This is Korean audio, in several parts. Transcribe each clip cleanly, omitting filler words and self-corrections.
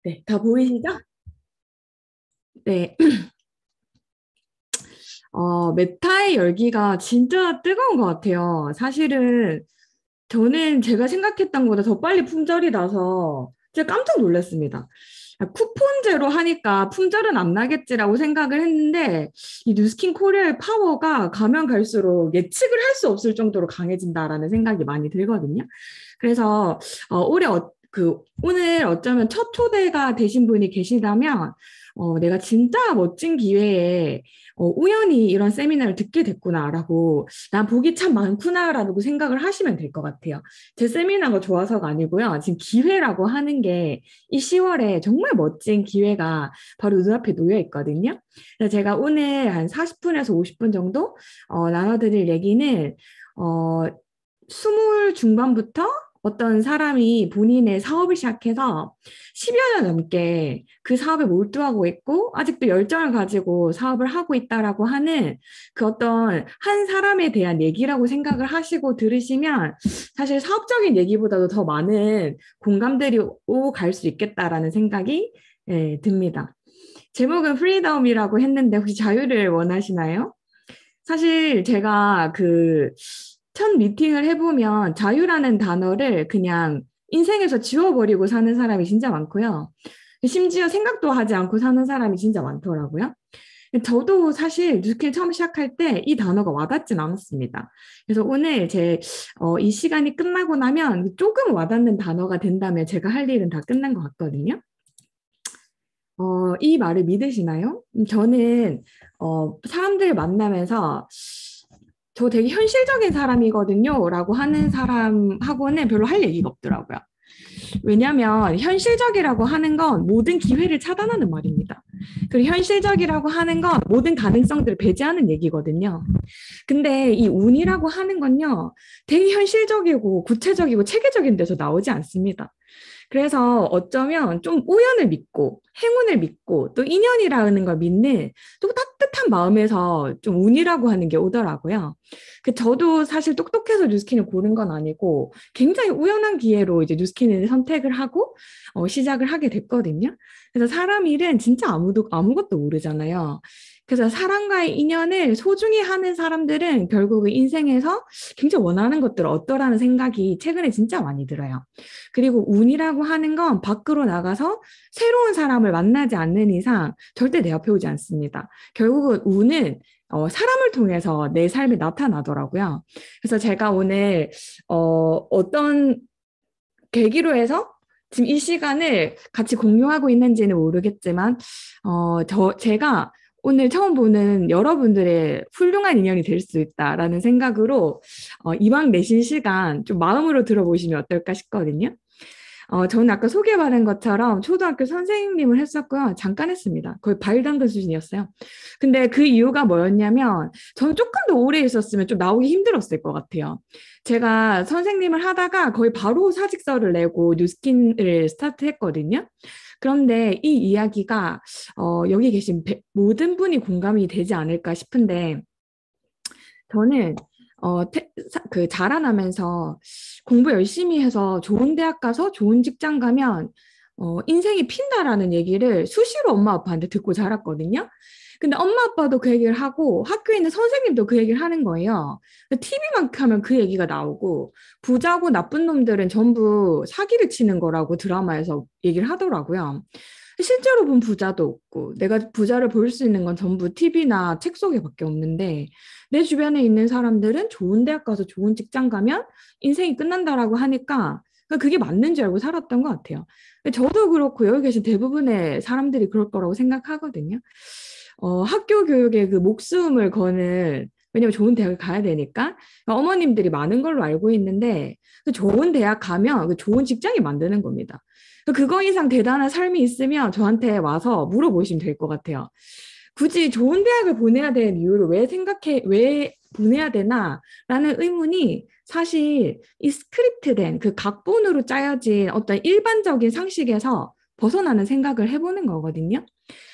네, 다 보이시죠? 네, 메타의 열기가 진짜 뜨거운 것 같아요. 사실은 저는 제가 생각했던 것보다 더 빨리 품절이 나서 제가 깜짝 놀랐습니다. 쿠폰제로 하니까 품절은 안 나겠지라고 생각을 했는데 이 뉴스킨 코리아의 파워가 가면 갈수록 예측을 할 수 없을 정도로 강해진다라는 생각이 많이 들거든요. 그래서 오늘 어쩌면 첫 초대가 되신 분이 계시다면 내가 진짜 멋진 기회에 우연히 이런 세미나를 듣게 됐구나라고 난 복이 참 많구나라고 생각을 하시면 될 것 같아요. 제 세미나가 좋아서가 아니고요. 지금 기회라고 하는 게 이 10월에 정말 멋진 기회가 바로 눈앞에 놓여 있거든요. 그래서 제가 오늘 한 40분에서 50분 정도 나눠드릴 얘기는 어, 20 중반부터 어떤 사람이 본인의 사업을 시작해서 10여 년 넘게 그 사업에 몰두하고 있고 아직도 열정을 가지고 사업을 하고 있다라고 하는 그 어떤 한 사람에 대한 얘기라고 생각을 하시고 들으시면 사실 사업적인 얘기보다도 더 많은 공감들이 오고 갈 수 있겠다라는 생각이 듭니다. 제목은 프리덤이라고 했는데 혹시 자유를 원하시나요? 사실 제가 첫 미팅을 해보면 자유라는 단어를 그냥 인생에서 지워버리고 사는 사람이 진짜 많고요. 심지어 생각도 하지 않고 사는 사람이 진짜 많더라고요. 저도 사실 뉴스킬 처음 시작할 때 이 단어가 와닿진 않았습니다. 그래서 오늘 이 시간이 끝나고 나면 조금 와닿는 단어가 된다면 제가 할 일은 다 끝난 것 같거든요. 이 말을 믿으시나요? 저는 사람들 만나면서 저 되게 현실적인 사람이거든요. 라고 하는 사람하고는 별로 할 얘기가 없더라고요. 왜냐하면 현실적이라고 하는 건 모든 기회를 차단하는 말입니다. 그리고 현실적이라고 하는 건 모든 가능성들을 배제하는 얘기거든요. 근데 이 운이라고 하는 건요, 되게 현실적이고 구체적이고 체계적인 데서 나오지 않습니다. 그래서 어쩌면 좀 우연을 믿고 행운을 믿고 또 인연이라는 걸 믿는 또 따뜻한 마음에서 좀 운이라고 하는 게 오더라고요. 저도 사실 똑똑해서 뉴스킨을 고른 건 아니고 굉장히 우연한 기회로 이제 뉴스킨을 선택을 하고 시작을 하게 됐거든요. 그래서 사람 일은 진짜 아무것도 모르잖아요. 그래서 사람과의 인연을 소중히 하는 사람들은 결국 인생에서 굉장히 원하는 것들을 얻더라는 생각이 최근에 진짜 많이 들어요. 그리고 운이라고 하는 건 밖으로 나가서 새로운 사람을 만나지 않는 이상 절대 내 앞에 오지 않습니다. 결국은 운은 사람을 통해서 내 삶에 나타나더라고요. 그래서 제가 오늘 어떤 계기로 해서 지금 이 시간을 같이 공유하고 있는지는 모르겠지만, 제가 오늘 처음 보는 여러분들의 훌륭한 인연이 될 수 있다라는 생각으로 이왕 내신 시간 좀 마음으로 들어보시면 어떨까 싶거든요. 저는 아까 소개받은 것처럼 초등학교 선생님을 했었고요. 잠깐 했습니다. 거의 과일 당근 수준이었어요. 근데 그 이유가 뭐였냐면 저는 조금 더 오래 있었으면 좀 나오기 힘들었을 것 같아요. 제가 선생님을 하다가 거의 바로 사직서를 내고 뉴스킨을 스타트했거든요. 그런데 이 이야기가 여기 계신 모든 분이 공감이 되지 않을까 싶은데 저는 자라나면서 공부 열심히 해서 좋은 대학 가서 좋은 직장 가면 인생이 핀다라는 얘기를 수시로 엄마 아빠한테 듣고 자랐거든요. 근데 엄마 아빠도 그 얘기를 하고 학교에 있는 선생님도 그 얘기를 하는 거예요. TV만 하면 그 얘기가 나오고 부자고 나쁜 놈들은 전부 사기를 치는 거라고 드라마에서 얘기를 하더라고요. 실제로 본 부자도 없고 내가 부자를 볼 수 있는 건 전부 TV나 책 속에밖에 없는데 내 주변에 있는 사람들은 좋은 대학 가서 좋은 직장 가면 인생이 끝난다라고 하니까 그게 맞는 줄 알고 살았던 것 같아요. 저도 그렇고 여기 계신 대부분의 사람들이 그럴 거라고 생각하거든요. 학교 교육에 그 목숨을 거는 왜냐면 좋은 대학을 가야 되니까 어머님들이 많은 걸로 알고 있는데 그 좋은 대학 가면 그 좋은 직장이 만드는 겁니다. 그거 이상 대단한 삶이 있으면 저한테 와서 물어보시면 될 것 같아요. 굳이 좋은 대학을 보내야 되는 이유를 왜 보내야 되나? 라는 의문이 사실 이 스크립트된 그 각본으로 짜여진 어떤 일반적인 상식에서 벗어나는 생각을 해보는 거거든요.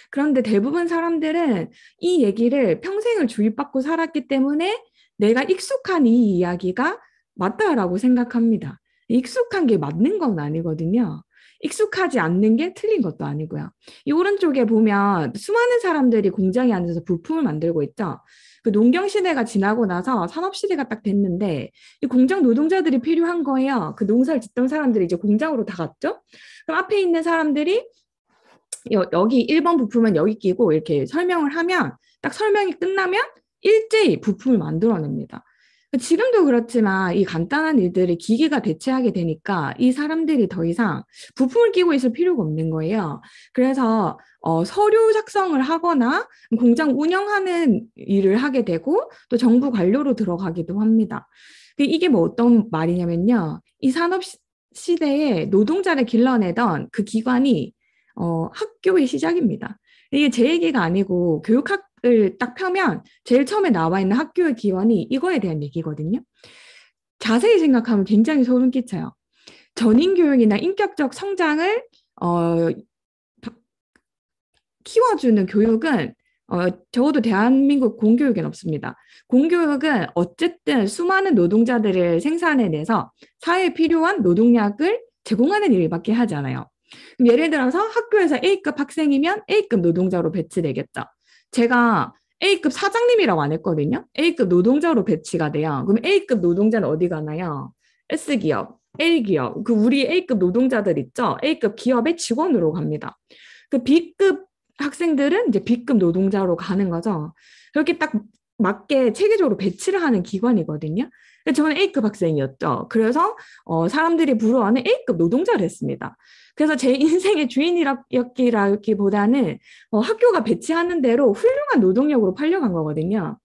그런데 대부분 사람들은 이 얘기를 평생을 주입받고 살았기 때문에 내가 익숙한 이 이야기가 맞다라고 생각합니다. 익숙한 게 맞는 건 아니거든요. 익숙하지 않는 게 틀린 것도 아니고요. 이 오른쪽에 보면 수많은 사람들이 공장에 앉아서 부품을 만들고 있죠. 그 농경 시대가 지나고 나서 산업 시대가 딱 됐는데 이 공장 노동자들이 필요한 거예요. 그 농사를 짓던 사람들이 이제 공장으로 다 갔죠. 그럼 앞에 있는 사람들이 여기 1번 부품은 여기 끼고 이렇게 설명을 하면 딱 설명이 끝나면 일제히 부품을 만들어냅니다. 지금도 그렇지만 이 간단한 일들을 기계가 대체하게 되니까 이 사람들이 더 이상 부품을 끼고 있을 필요가 없는 거예요. 그래서 서류 작성을 하거나 공장 운영하는 일을 하게 되고 또 정부 관료로 들어가기도 합니다. 이게 뭐 어떤 말이냐면요. 이 산업 시대에 노동자를 길러내던 그 기관이 학교의 시작입니다. 이게 제 얘기가 아니고 교육학을 딱 펴면 제일 처음에 나와 있는 학교의 기원이 이거에 대한 얘기거든요. 자세히 생각하면 굉장히 소름 끼쳐요. 전인 교육이나 인격적 성장을 키워주는 교육은 적어도 대한민국 공교육엔 없습니다. 공교육은 어쨌든 수많은 노동자들을 생산해내서 사회에 필요한 노동력을 제공하는 일밖에 하지 않아요. 예를 들어서 학교에서 A급 학생이면 A급 노동자로 배치되겠죠. 제가 A급 사장님이라고 안 했거든요. A급 노동자로 배치가 돼요. 그럼 A급 노동자는 어디 가나요? S기업, A기업, 그 우리 A급 노동자들 있죠? A급 기업의 직원으로 갑니다. 그 B급 학생들은 이제 B급 노동자로 가는 거죠. 그렇게 딱 맞게 체계적으로 배치를 하는 기관이거든요. 저는 A급 학생이었죠. 그래서 사람들이 부러워하는 A급 노동자를 했습니다. 그래서 제 인생의 주인이었기라기보다는 학교가 배치하는 대로 훌륭한 노동력으로 팔려간 거거든요.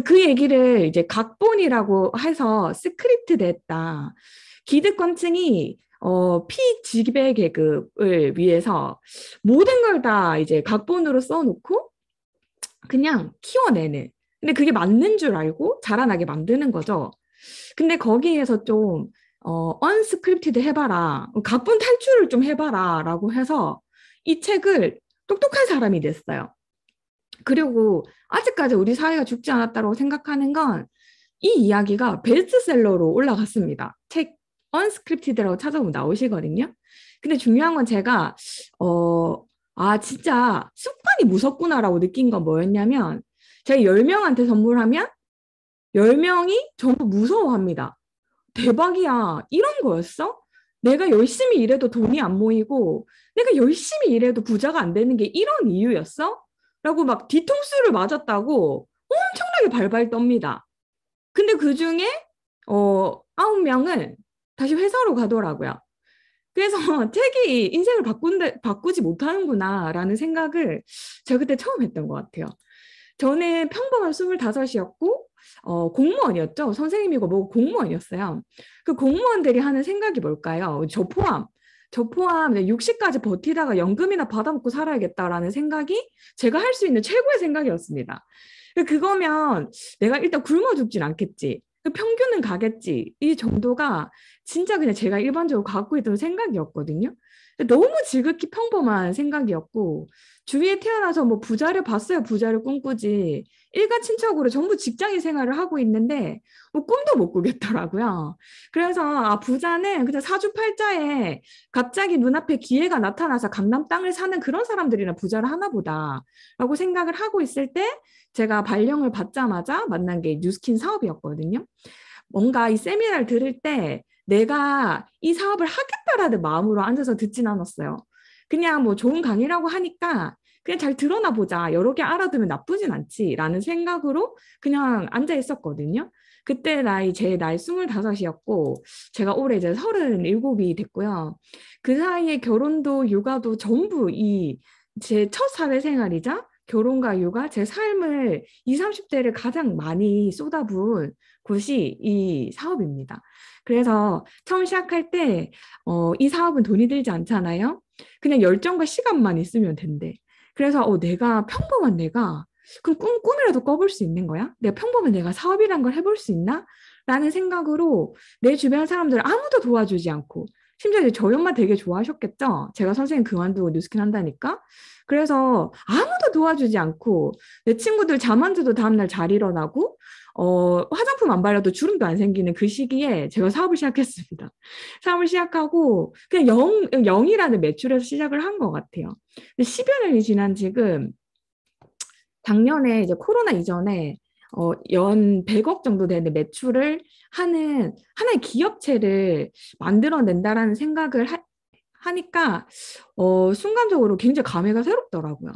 그 얘기를 이제 각본이라고 해서 스크립트 됐다. 기득권층이 피지배 계급을 위해서 모든 걸 다 이제 각본으로 써놓고 그냥 키워내는. 근데 그게 맞는 줄 알고 자라나게 만드는 거죠. 근데 거기에서 좀 언스크립티드 해봐라. 각본 탈출을 좀 해봐라. 라고 해서 이 책을 똑똑한 사람이 냈어요. 그리고 아직까지 우리 사회가 죽지 않았다고 생각하는 건 이 이야기가 베스트셀러로 올라갔습니다. 책 언스크립티드라고 찾아보면 나오시거든요. 근데 중요한 건 제가 진짜 습관이 무섭구나라고 느낀 건 뭐였냐면 제가 10명한테 선물하면 10명이 전부 무서워합니다. 대박이야. 이런 거였어? 내가 열심히 일해도 돈이 안 모이고 내가 열심히 일해도 부자가 안 되는 게 이런 이유였어? 라고 막 뒤통수를 맞았다고 엄청나게 발발 떱니다. 근데 그중에 9명은 다시 회사로 가더라고요. 그래서 책이 인생을 바꾸지 못하는구나 라는 생각을 제가 그때 처음 했던 것 같아요. 저는 평범한 25이었고 공무원이었죠. 선생님이고 뭐 공무원이었어요. 그 공무원들이 하는 생각이 뭘까요? 저 포함 60까지 버티다가 연금이나 받아먹고 살아야겠다라는 생각이 제가 할 수 있는 최고의 생각이었습니다. 그거면 내가 일단 굶어 죽진 않겠지. 평균은 가겠지. 이 정도가 진짜 그냥 제가 일반적으로 갖고 있던 생각이었거든요. 너무 지극히 평범한 생각이었고 주위에 태어나서 뭐 부자를 봤어요. 부자를 꿈꾸지. 일가친척으로 전부 직장인 생활을 하고 있는데 뭐 꿈도 못 꾸겠더라고요. 그래서 부자는 그냥 사주팔자에 갑자기 눈앞에 기회가 나타나서 강남 땅을 사는 그런 사람들이나 부자를 하나 보다라고 생각을 하고 있을 때 제가 발령을 받자마자 만난 게 뉴스킨 사업이었거든요. 뭔가 이 세미나를 들을 때 내가 이 사업을 하겠다라는 마음으로 앉아서 듣진 않았어요. 그냥 뭐 좋은 강의라고 하니까 그냥 잘 들어나 보자. 여러 개 알아두면 나쁘진 않지라는 생각으로 그냥 앉아 있었거든요. 그때 제 나이 25이었고 제가 올해 이제 37이 됐고요. 그 사이에 결혼도 육아도 전부 제 첫 사회생활이자 결혼과 육아, 제 삶을 20, 30대를 가장 많이 쏟아부은 곳이 이 사업입니다. 그래서 처음 시작할 때 이 사업은 돈이 들지 않잖아요. 그냥 열정과 시간만 있으면 된대. 그래서 내가 평범한 내가 그럼 꿈이라도 꿔볼 수 있는 거야? 내가 평범한 내가 사업이란 걸 해볼 수 있나? 라는 생각으로 내 주변 사람들 아무도 도와주지 않고 심지어 이제 저희 엄마 되게 좋아하셨겠죠? 제가 선생님 그만두고 뉴스킨 한다니까? 그래서 아무도 도와주지 않고 내 친구들 잠 안 자도 다음날 잘 일어나고 화장품 안 발라도 주름도 안 생기는 그 시기에 제가 사업을 시작했습니다. 사업을 시작하고 그냥 0이라는 매출에서 시작을 한 것 같아요. 근데 10여 년이 지난 지금 작년에 이제 코로나 이전에 연 100억 정도 되는 매출을 하는 하나의 기업체를 만들어낸다라는 생각을 하니까 순간적으로 굉장히 감회가 새롭더라고요.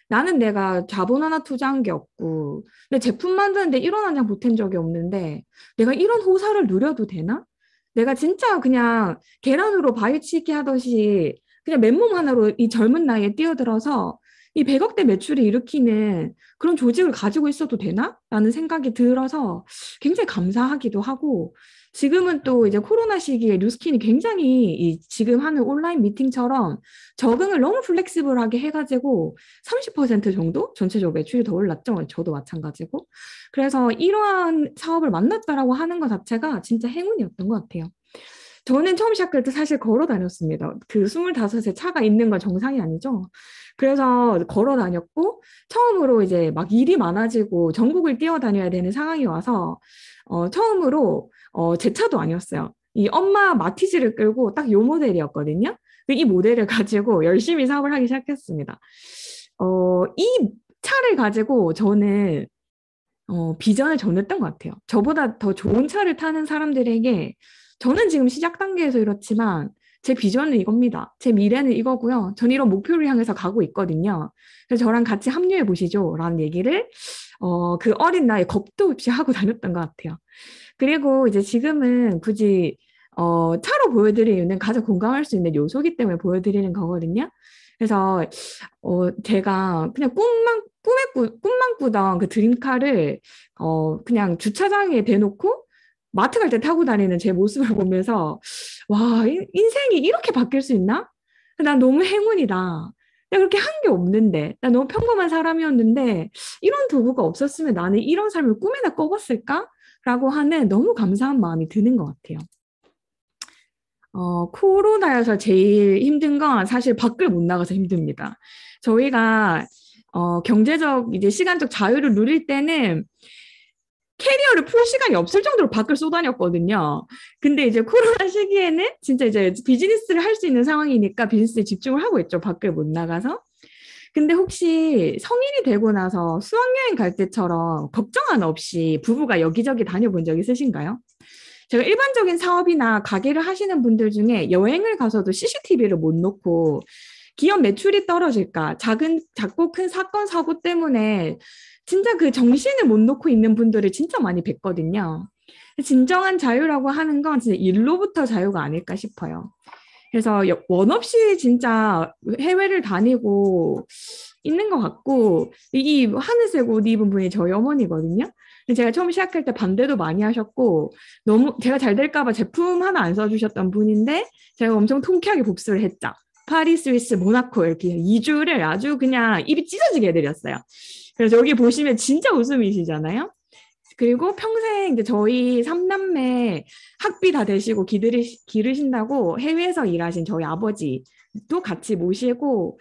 나는 내가 자본 하나 투자한 게 없고 내 제품 만드는데 1원 한 장 보탠 적이 없는데 내가 이런 호사를 누려도 되나? 내가 진짜 그냥 계란으로 바위치기 하듯이 그냥 맨몸 하나로 이 젊은 나이에 뛰어들어서 이 100억대 매출을 일으키는 그런 조직을 가지고 있어도 되나? 라는 생각이 들어서 굉장히 감사하기도 하고 지금은 또 이제 코로나 시기에 뉴스킨이 굉장히 이 지금 하는 온라인 미팅처럼 적응을 너무 플렉시블하게 해가지고 30% 정도 전체적으로 매출이 더 올랐죠. 저도 마찬가지고. 그래서 이러한 사업을 만났다라고 하는 것 자체가 진짜 행운이었던 것 같아요. 저는 처음 시작할 때 사실 걸어 다녔습니다. 그 25세 차가 있는 건 정상이 아니죠. 그래서 걸어 다녔고, 처음으로 이제 막 일이 많아지고 전국을 뛰어다녀야 되는 상황이 와서, 처음으로, 제 차도 아니었어요. 이 엄마 마티즈를 끌고 딱 요 모델이었거든요. 이 모델을 가지고 열심히 사업을 하기 시작했습니다. 이 차를 가지고 저는 비전을 전했던 것 같아요. 저보다 더 좋은 차를 타는 사람들에게 저는 지금 시작 단계에서 이렇지만 제 비전은 이겁니다. 제 미래는 이거고요. 전 이런 목표를 향해서 가고 있거든요. 그래서 저랑 같이 합류해 보시죠. 라는 얘기를 그 어린 나이에 겁도 없이 하고 다녔던 것 같아요. 그리고 이제 지금은 굳이 차로 보여드리는 이유는 가장 공감할 수 있는 요소기 때문에 보여드리는 거거든요. 그래서 제가 그냥 꿈만 꾸던 그 드림카를 그냥 주차장에 대놓고 마트 갈 때 타고 다니는 제 모습을 보면서 와, 인생이 이렇게 바뀔 수 있나? 난 너무 행운이다. 내가 그렇게 한 게 없는데, 난 너무 평범한 사람이었는데 이런 도구가 없었으면 나는 이런 삶을 꿈에나 꿔봤을까? 라고 하는 너무 감사한 마음이 드는 것 같아요. 코로나여서 제일 힘든 건 사실 밖을 못 나가서 힘듭니다. 저희가 경제적 이제 시간적 자유를 누릴 때는 캐리어를 풀 시간이 없을 정도로 밖을 쏘다녔거든요. 근데 이제 코로나 시기에는 진짜 이제 비즈니스를 할 수 있는 상황이니까 비즈니스에 집중을 하고 있죠. 밖을 못 나가서. 근데 혹시 성인이 되고 나서 수학여행 갈 때처럼 걱정 하나 없이 부부가 여기저기 다녀본 적 있으신가요? 제가 일반적인 사업이나 가게를 하시는 분들 중에 여행을 가서도 CCTV를 못 놓고 기업 매출이 떨어질까, 작고 큰 사건, 사고 때문에 진짜 그 정신을 못 놓고 있는 분들을 진짜 많이 뵀거든요. 진정한 자유라고 하는 건 진짜 일로부터 자유가 아닐까 싶어요. 그래서 원 없이 진짜 해외를 다니고 있는 것 같고, 이 하늘색 옷 입은 분이 저희 어머니거든요. 제가 처음 시작할 때 반대도 많이 하셨고, 너무 제가 잘 될까봐 제품 하나 안 써주셨던 분인데, 제가 엄청 통쾌하게 복수를 했죠. 파리, 스위스, 모나코 이렇게 2주를 아주 그냥 입이 찢어지게 해드렸어요. 그래서 여기 보시면 진짜 웃음이시잖아요. 그리고 평생 이제 저희 삼남매 학비 다 대시고 기르신다고 해외에서 일하신 저희 아버지도 같이 모시고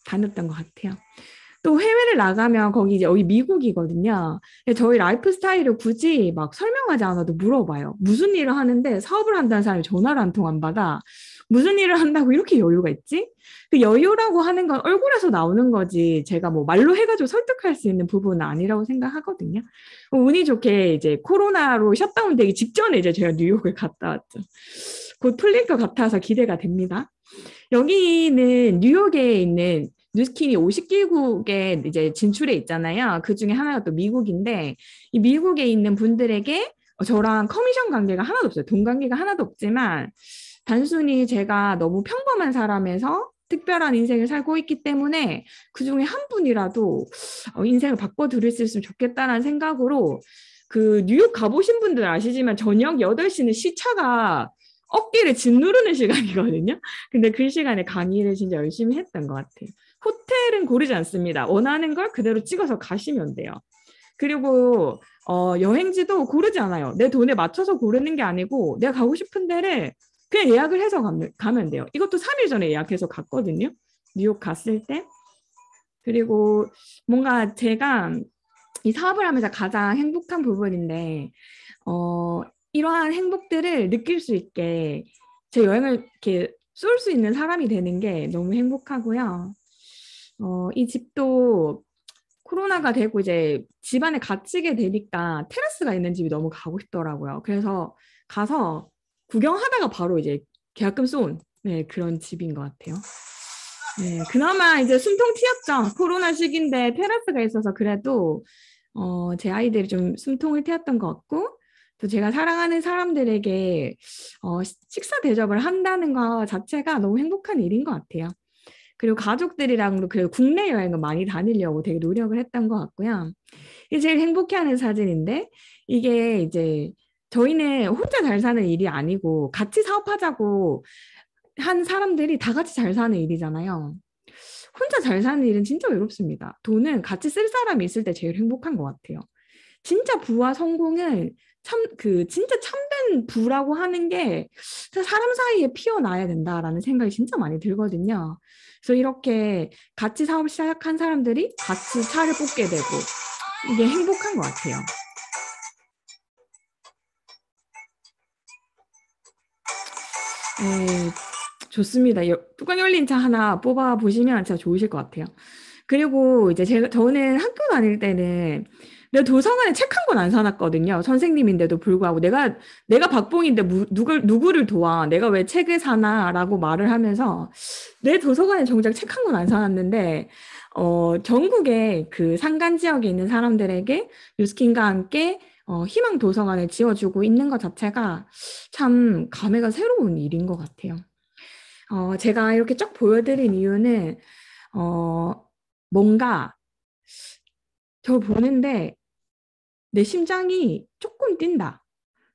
다녔던 것 같아요. 또 해외를 나가면 거기 이제 여기 미국이거든요. 저희 라이프 스타일을 굳이 막 설명하지 않아도 물어봐요. 무슨 일을 하는데 사업을 한다는 사람이 전화를 한 통 안 받아. 무슨 일을 한다고 이렇게 여유가 있지? 그 여유라고 하는 건 얼굴에서 나오는 거지. 제가 뭐 말로 해가지고 설득할 수 있는 부분은 아니라고 생각하거든요. 운이 좋게 이제 코로나로 셧다운 되기 직전에 이제 제가 뉴욕을 갔다 왔죠. 곧 풀릴 것 같아서 기대가 됩니다. 여기는 뉴욕에 있는 뉴스킨이 50개국에 이제 진출해 있잖아요. 그 중에 하나가 또 미국인데 이 미국에 있는 분들에게 저랑 커미션 관계가 하나도 없어요. 돈 관계가 하나도 없지만 단순히 제가 너무 평범한 사람에서 특별한 인생을 살고 있기 때문에 그 중에 한 분이라도 인생을 바꿔드릴 수 있으면 좋겠다는 생각으로 그 뉴욕 가보신 분들 아시지만 저녁 8시는 시차가 어깨를 짓누르는 시간이거든요. 근데 그 시간에 강의를 진짜 열심히 했던 것 같아요. 호텔은 고르지 않습니다. 원하는 걸 그대로 찍어서 가시면 돼요. 그리고 여행지도 고르지 않아요. 내 돈에 맞춰서 고르는 게 아니고 내가 가고 싶은 데를 그냥 예약을 해서 가면 돼요. 이것도 3일 전에 예약해서 갔거든요. 뉴욕 갔을 때. 그리고 뭔가 제가 이 사업을 하면서 가장 행복한 부분인데, 어, 이러한 행복들을 느낄 수 있게 제 여행을 이렇게 쏠 수 있는 사람이 되는 게 너무 행복하고요. 이 집도 코로나가 되고 이제 집안에 갇히게 되니까 테라스가 있는 집이 너무 가고 싶더라고요. 그래서 가서 구경하다가 바로 이제 계약금 쏜 네, 그런 집인 것 같아요. 네, 그나마 이제 숨통 튀었죠. 코로나 시기인데 테라스가 있어서 그래도 제 아이들이 좀 숨통을 트였던 것 같고 또 제가 사랑하는 사람들에게 식사 대접을 한다는 것 자체가 너무 행복한 일인 것 같아요. 그리고 가족들이랑도 그 국내 여행을 많이 다니려고 되게 노력을 했던 것 같고요. 이게 제일 행복해하는 사진인데 이게 이제 저희는 혼자 잘 사는 일이 아니고 같이 사업하자고 한 사람들이 다 같이 잘 사는 일이잖아요. 혼자 잘 사는 일은 진짜 외롭습니다. 돈은 같이 쓸 사람이 있을 때 제일 행복한 것 같아요. 진짜 부와 성공은 참, 진짜 참된 부라고 하는 게 사람 사이에 피어나야 된다라는 생각이 진짜 많이 들거든요. 그래서 이렇게 같이 사업 시작한 사람들이 같이 차를 뽑게 되고 이게 행복한 것 같아요. 네, 좋습니다. 뚜껑 열린 차 하나 뽑아 보시면 진짜 좋으실 것 같아요. 그리고 이제 저는 학교 다닐 때는 내가 도서관에 책 한 권 안 사놨거든요. 선생님인데도 불구하고 내가 박봉인데 누구를 도와? 내가 왜 책을 사나라고 말을 하면서 내 도서관에 정작 책 한 권 안 사놨는데 전국의 그 산간 지역에 있는 사람들에게 뉴스킨과 함께 희망 도서관을 지어주고 있는 것 자체가 참 감회가 새로운 일인 것 같아요. 제가 이렇게 쫙 보여드린 이유는 어, 뭔가 저 보는데 내 심장이 조금 뛴다.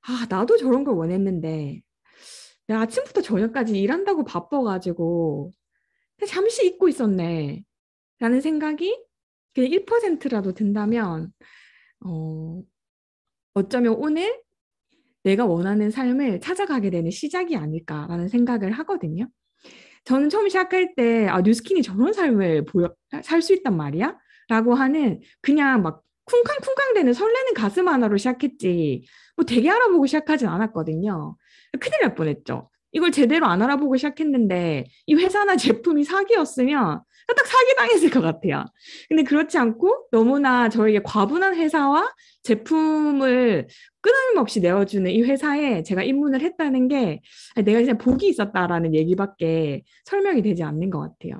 아, 나도 저런 걸 원했는데 내가 아침부터 저녁까지 일한다고 바빠가지고 잠시 잊고 있었네. 라는 생각이 그냥 1%라도 든다면 어, 어쩌면 오늘 내가 원하는 삶을 찾아가게 되는 시작이 아닐까라는 생각을 하거든요. 저는 처음 시작할 때 뉴스킨이 저런 삶을 살 수 있단 말이야? 라고 하는 그냥 막 쿵쾅쿵쾅 되는 설레는 가슴 하나로 시작했지 뭐 되게 알아보고 시작하진 않았거든요. 큰일 날 뻔했죠. 이걸 제대로 안 알아보고 시작했는데 이 회사나 제품이 사기였으면 딱 사기당했을 것 같아요. 근데 그렇지 않고 너무나 저에게 과분한 회사와 제품을 끊임없이 내어주는 이 회사에 제가 입문을 했다는 게 내가 그냥 복이 있었다라는 얘기밖에 설명이 되지 않는 것 같아요.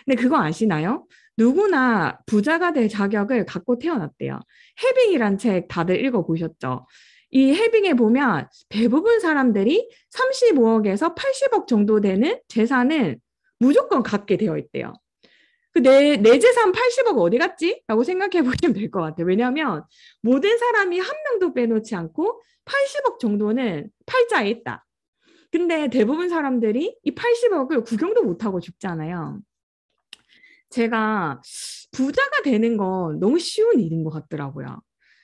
근데 그거 아시나요? 누구나 부자가 될 자격을 갖고 태어났대요. 해빙이란 책 다들 읽어보셨죠? 이 해빙에 보면 대부분 사람들이 35억에서 80억 정도 되는 재산은 무조건 갖게 되어 있대요. 내 재산 80억 어디 갔지? 라고 생각해 보시면 될 것 같아요. 왜냐하면 모든 사람이 한 명도 빼놓지 않고 80억 정도는 팔자에 있다. 근데 대부분 사람들이 이 80억을 구경도 못하고 죽잖아요. 제가 부자가 되는 건 너무 쉬운 일인 것 같더라고요.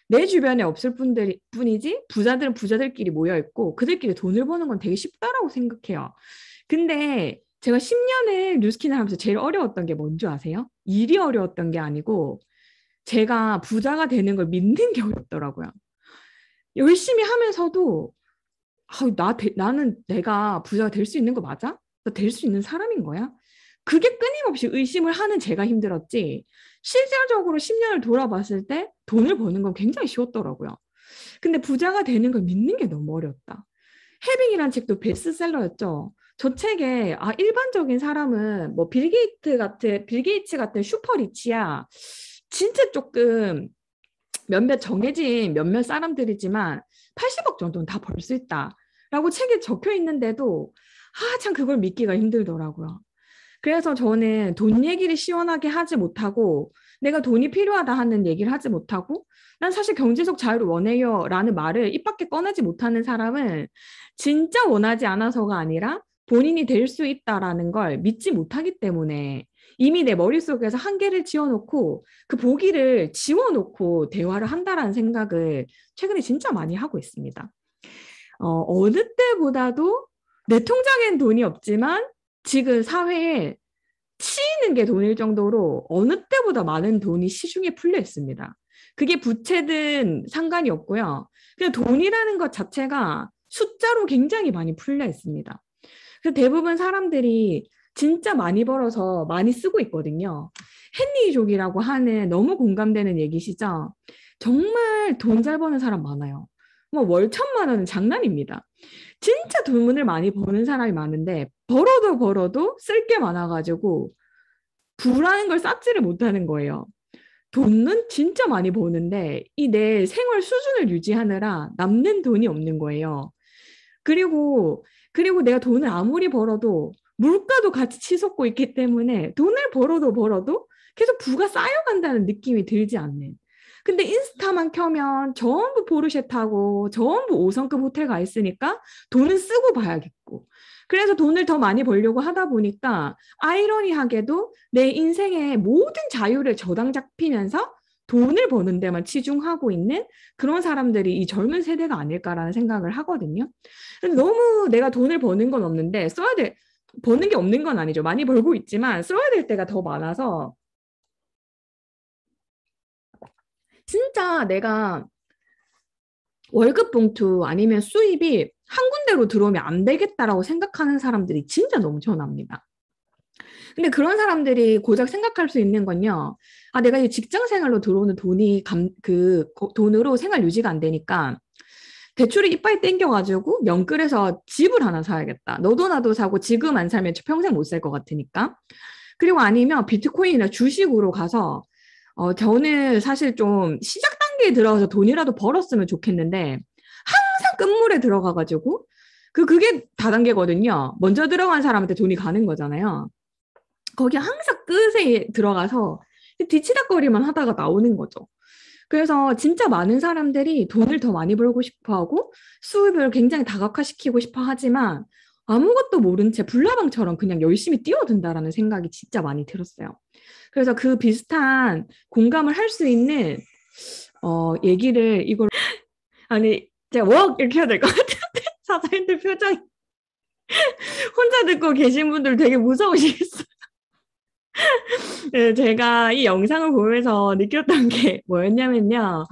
내 주변에 없을 뿐이지 부자들은 부자들끼리 모여 있고 그들끼리 돈을 버는 건 되게 쉽다라고 생각해요. 근데 제가 10년을 뉴스킨을 하면서 제일 어려웠던 게 뭔지 아세요? 일이 어려웠던 게 아니고 제가 부자가 되는 걸 믿는 게 어렵더라고요. 열심히 하면서도 나는 내가 부자가 될 수 있는 거 맞아? 나 될 수 있는 사람인 거야? 그게 끊임없이 의심을 하는 제가 힘들었지. 실질적으로 10년을 돌아봤을 때 돈을 버는 건 굉장히 쉬웠더라고요. 근데 부자가 되는 걸 믿는 게 너무 어렵다. 해빙이란 책도 베스트셀러였죠. 저 책에 일반적인 사람은 뭐 빌 게이츠 같은 슈퍼리치야. 진짜 조금 정해진 몇몇 사람들이지만 80억 정도는 다 벌 수 있다. 라고 책에 적혀 있는데도 참 그걸 믿기가 힘들더라고요. 그래서 저는 돈 얘기를 시원하게 하지 못하고 내가 돈이 필요하다 하는 얘기를 하지 못하고 난 사실 경제적 자유를 원해요 라는 말을 입 밖에 꺼내지 못하는 사람은 진짜 원하지 않아서가 아니라 본인이 될 수 있다라는 걸 믿지 못하기 때문에 이미 내 머릿속에서 한계를 지어놓고 그 보기를 지워놓고 대화를 한다라는 생각을 최근에 진짜 많이 하고 있습니다. 어느 때보다도 내 통장엔 돈이 없지만 지금 사회에 치이는 게 돈일 정도로 어느 때보다 많은 돈이 시중에 풀려 있습니다. 그게 부채든 상관이 없고요. 그냥 돈이라는 것 자체가 숫자로 굉장히 많이 풀려 있습니다. 그래서 대부분 사람들이 진짜 많이 벌어서 많이 쓰고 있거든요. 헨리족이라고 하는 너무 공감되는 얘기시죠? 정말 돈 잘 버는 사람 많아요. 뭐 월 1,000만 원은 장난입니다. 진짜 돈을 많이 버는 사람이 많은데 벌어도 쓸 게 많아가지고 부라는 걸 쌓지를 못하는 거예요. 돈은 진짜 많이 버는데 이 내 생활 수준을 유지하느라 남는 돈이 없는 거예요. 그리고 내가 돈을 아무리 벌어도 물가도 같이 치솟고 있기 때문에 돈을 벌어도 계속 부가 쌓여간다는 느낌이 들지 않는. 근데 인스타만 켜면 전부 포르쉐 타고 전부 5성급 호텔 가 있으니까 돈은 쓰고 봐야겠고. 그래서 돈을 더 많이 벌려고 하다 보니까 아이러니하게도 내 인생의 모든 자유를 저당 잡히면서 돈을 버는 데만 치중하고 있는 그런 사람들이 이 젊은 세대가 아닐까라는 생각을 하거든요. 근데 너무 내가 돈을 버는 건 없는데 버는 게 없는 건 아니죠. 많이 벌고 있지만 써야 될 때가 더 많아서 진짜 내가 월급 봉투 아니면 수입이 한 군데로 들어오면 안 되겠다라고 생각하는 사람들이 진짜 넘쳐납니다. 근데 그런 사람들이 고작 생각할 수 있는 건요. 아, 내가 이 직장 생활로 들어오는 돈으로 생활 유지가 안 되니까 대출이 이빨 땡겨가지고 명끌에서 집을 하나 사야겠다. 너도 나도 사고 지금 안 살면 평생 못 살 것 같으니까. 그리고 아니면 비트코인이나 주식으로 가서 저는 사실 좀 시작 단계에 들어가서 돈이라도 벌었으면 좋겠는데 항상 끝물에 들어가가지고 그게 다단계거든요. 먼저 들어간 사람한테 돈이 가는 거잖아요. 거기 항상 끝에 들어가서 뒤치다거리만 하다가 나오는 거죠. 그래서 진짜 많은 사람들이 돈을 더 많이 벌고 싶어 하고 수입을 굉장히 다각화시키고 싶어 하지만 아무것도 모른 채 불나방처럼 그냥 열심히 뛰어든다라는 생각이 진짜 많이 들었어요. 그래서 그 비슷한 공감을 할 수 있는 얘기를 이걸 아니 제가 이렇게 해야 될 것 같은데 사장님들 표정이 혼자 듣고 계신 분들 되게 무서우시겠어요. 네, 제가 이 영상을 보면서 느꼈던 게 뭐였냐면요.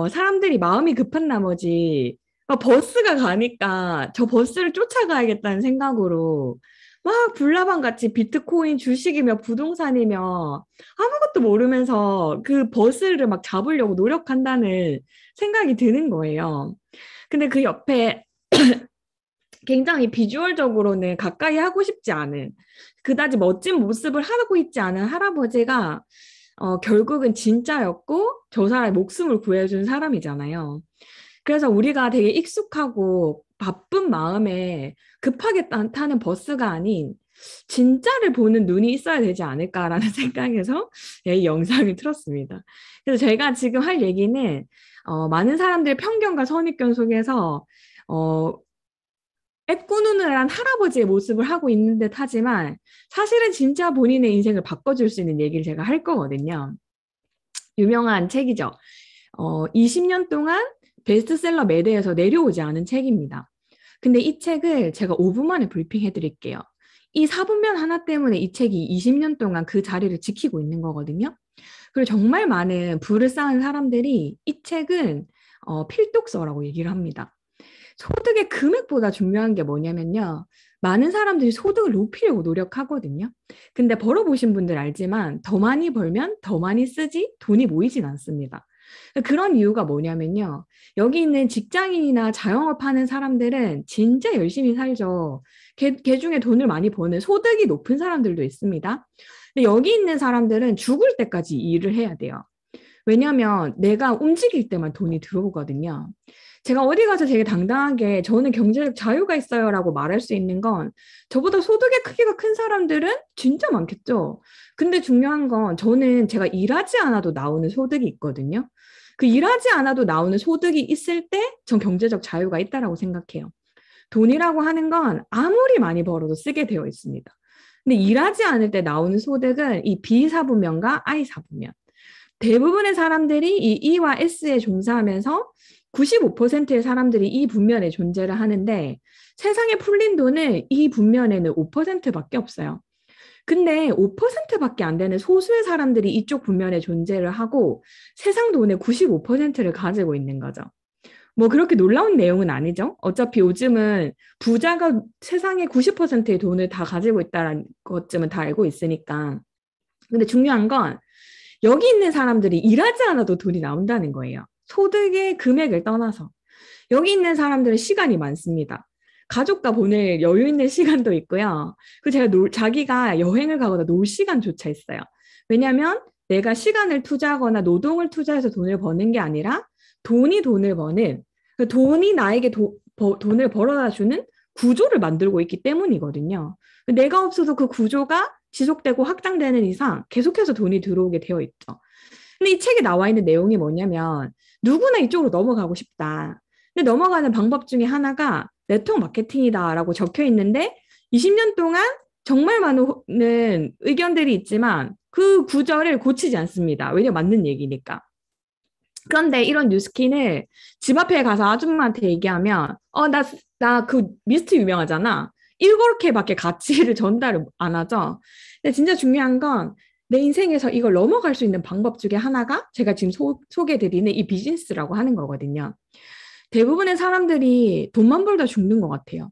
사람들이 마음이 급한 나머지 버스가 가니까 저 버스를 쫓아가야겠다는 생각으로 막 불나방 같이 비트코인 주식이며 부동산이며 아무것도 모르면서 그 버스를 막 잡으려고 노력한다는 생각이 드는 거예요. 근데 그 옆에 굉장히 비주얼적으로는 가까이 하고 싶지 않은 그다지 멋진 모습을 하고 있지 않은 할아버지가 결국은 진짜였고 저 사람의 목숨을 구해준 사람이잖아요. 그래서 우리가 되게 익숙하고 바쁜 마음에 급하게 타는 버스가 아닌 진짜를 보는 눈이 있어야 되지 않을까라는 생각에서 이 영상을 틀었습니다. 그래서 제가 지금 할 얘기는 많은 사람들의 편견과 선입견 속에서 애꾸누는한 할아버지의 모습을 하고 있는 듯 하지만 사실은 진짜 본인의 인생을 바꿔줄 수 있는 얘기를 제가 할 거거든요. 유명한 책이죠. 20년 동안 베스트셀러 매대에서 내려오지 않은 책입니다. 근데 이 책을 제가 5분 만에 브리핑해 드릴게요. 이 4분면 하나 때문에 이 책이 20년 동안 그 자리를 지키고 있는 거거든요. 그리고 정말 많은 부를 쌓은 사람들이 이 책은 필독서라고 얘기를 합니다. 소득의 금액보다 중요한 게 뭐냐면요. 많은 사람들이 소득을 높이려고 노력하거든요. 근데 벌어보신 분들 알지만 더 많이 벌면 더 많이 쓰지 돈이 모이진 않습니다. 그런 이유가 뭐냐면요. 여기 있는 직장인이나 자영업하는 사람들은 진짜 열심히 살죠. 걔 중에 돈을 많이 버는 소득이 높은 사람들도 있습니다. 근데 여기 있는 사람들은 죽을 때까지 일을 해야 돼요. 왜냐하면 내가 움직일 때만 돈이 들어오거든요. 제가 어디 가서 되게 당당하게 저는 경제적 자유가 있어요라고 말할 수 있는 건 저보다 소득의 크기가 큰 사람들은 진짜 많겠죠. 근데 중요한 건 저는 제가 일하지 않아도 나오는 소득이 있거든요. 그 일하지 않아도 나오는 소득이 있을 때 전 경제적 자유가 있다라고 생각해요. 돈이라고 하는 건 아무리 많이 벌어도 쓰게 되어 있습니다. 근데 일하지 않을 때 나오는 소득은 이 B사부면과 I사부면. 대부분의 사람들이 이 E와 S에 종사하면서 95%의 사람들이 이 분면에 존재를 하는데 세상에 풀린 돈은 이 분면에는 5%밖에 없어요. 근데 5%밖에 안 되는 소수의 사람들이 이쪽 분면에 존재를 하고 세상 돈의 95%를 가지고 있는 거죠. 뭐 그렇게 놀라운 내용은 아니죠. 어차피 요즘은 부자가 세상의 90%의 돈을 다 가지고 있다는 것쯤은 다 알고 있으니까. 근데 중요한 건 여기 있는 사람들이 일하지 않아도 돈이 나온다는 거예요. 소득의 금액을 떠나서. 여기 있는 사람들은 시간이 많습니다. 가족과 보낼 여유 있는 시간도 있고요. 그 제가 자기가 여행을 가거나 놀 시간조차 있어요. 왜냐하면 내가 시간을 투자하거나 노동을 투자해서 돈을 버는 게 아니라 돈이 돈을 버는, 그 돈이 나에게 돈을 벌어다 주는 구조를 만들고 있기 때문이거든요. 내가 없어도 그 구조가 지속되고 확장되는 이상 계속해서 돈이 들어오게 되어 있죠. 근데 이 책에 나와 있는 내용이 뭐냐면 누구나 이쪽으로 넘어가고 싶다. 근데 넘어가는 방법 중에 하나가 네트워크 마케팅이다라고 적혀 있는데 20년 동안 정말 많은 의견들이 있지만 그 구절을 고치지 않습니다. 왜냐면 맞는 얘기니까. 그런데 이런 뉴스킨을 집 앞에 가서 아줌마한테 얘기하면 나 그 미스트 유명하잖아. 이렇게밖에 가치를 전달을 안 하죠. 근데 진짜 중요한 건 내 인생에서 이걸 넘어갈 수 있는 방법 중에 하나가 제가 지금 소개해드리는 이 비즈니스라고 하는 거거든요. 대부분의 사람들이 돈만 벌다 죽는 것 같아요.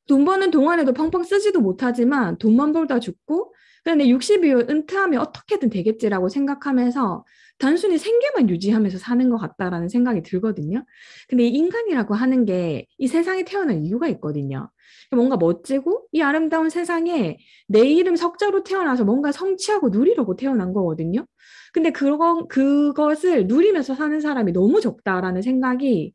돈 버는 동안에도 펑펑 쓰지도 못하지만 돈만 벌다 죽고 그런데 60이 은퇴하면 어떻게든 되겠지라고 생각하면서 단순히 생계만 유지하면서 사는 것 같다라는 생각이 들거든요. 근데 이 인간이라고 하는 게 이 세상에 태어난 이유가 있거든요. 뭔가 멋지고 이 아름다운 세상에 내 이름 석자로 태어나서 뭔가 성취하고 누리려고 태어난 거거든요. 근데 그것을 누리면서 사는 사람이 너무 적다라는 생각이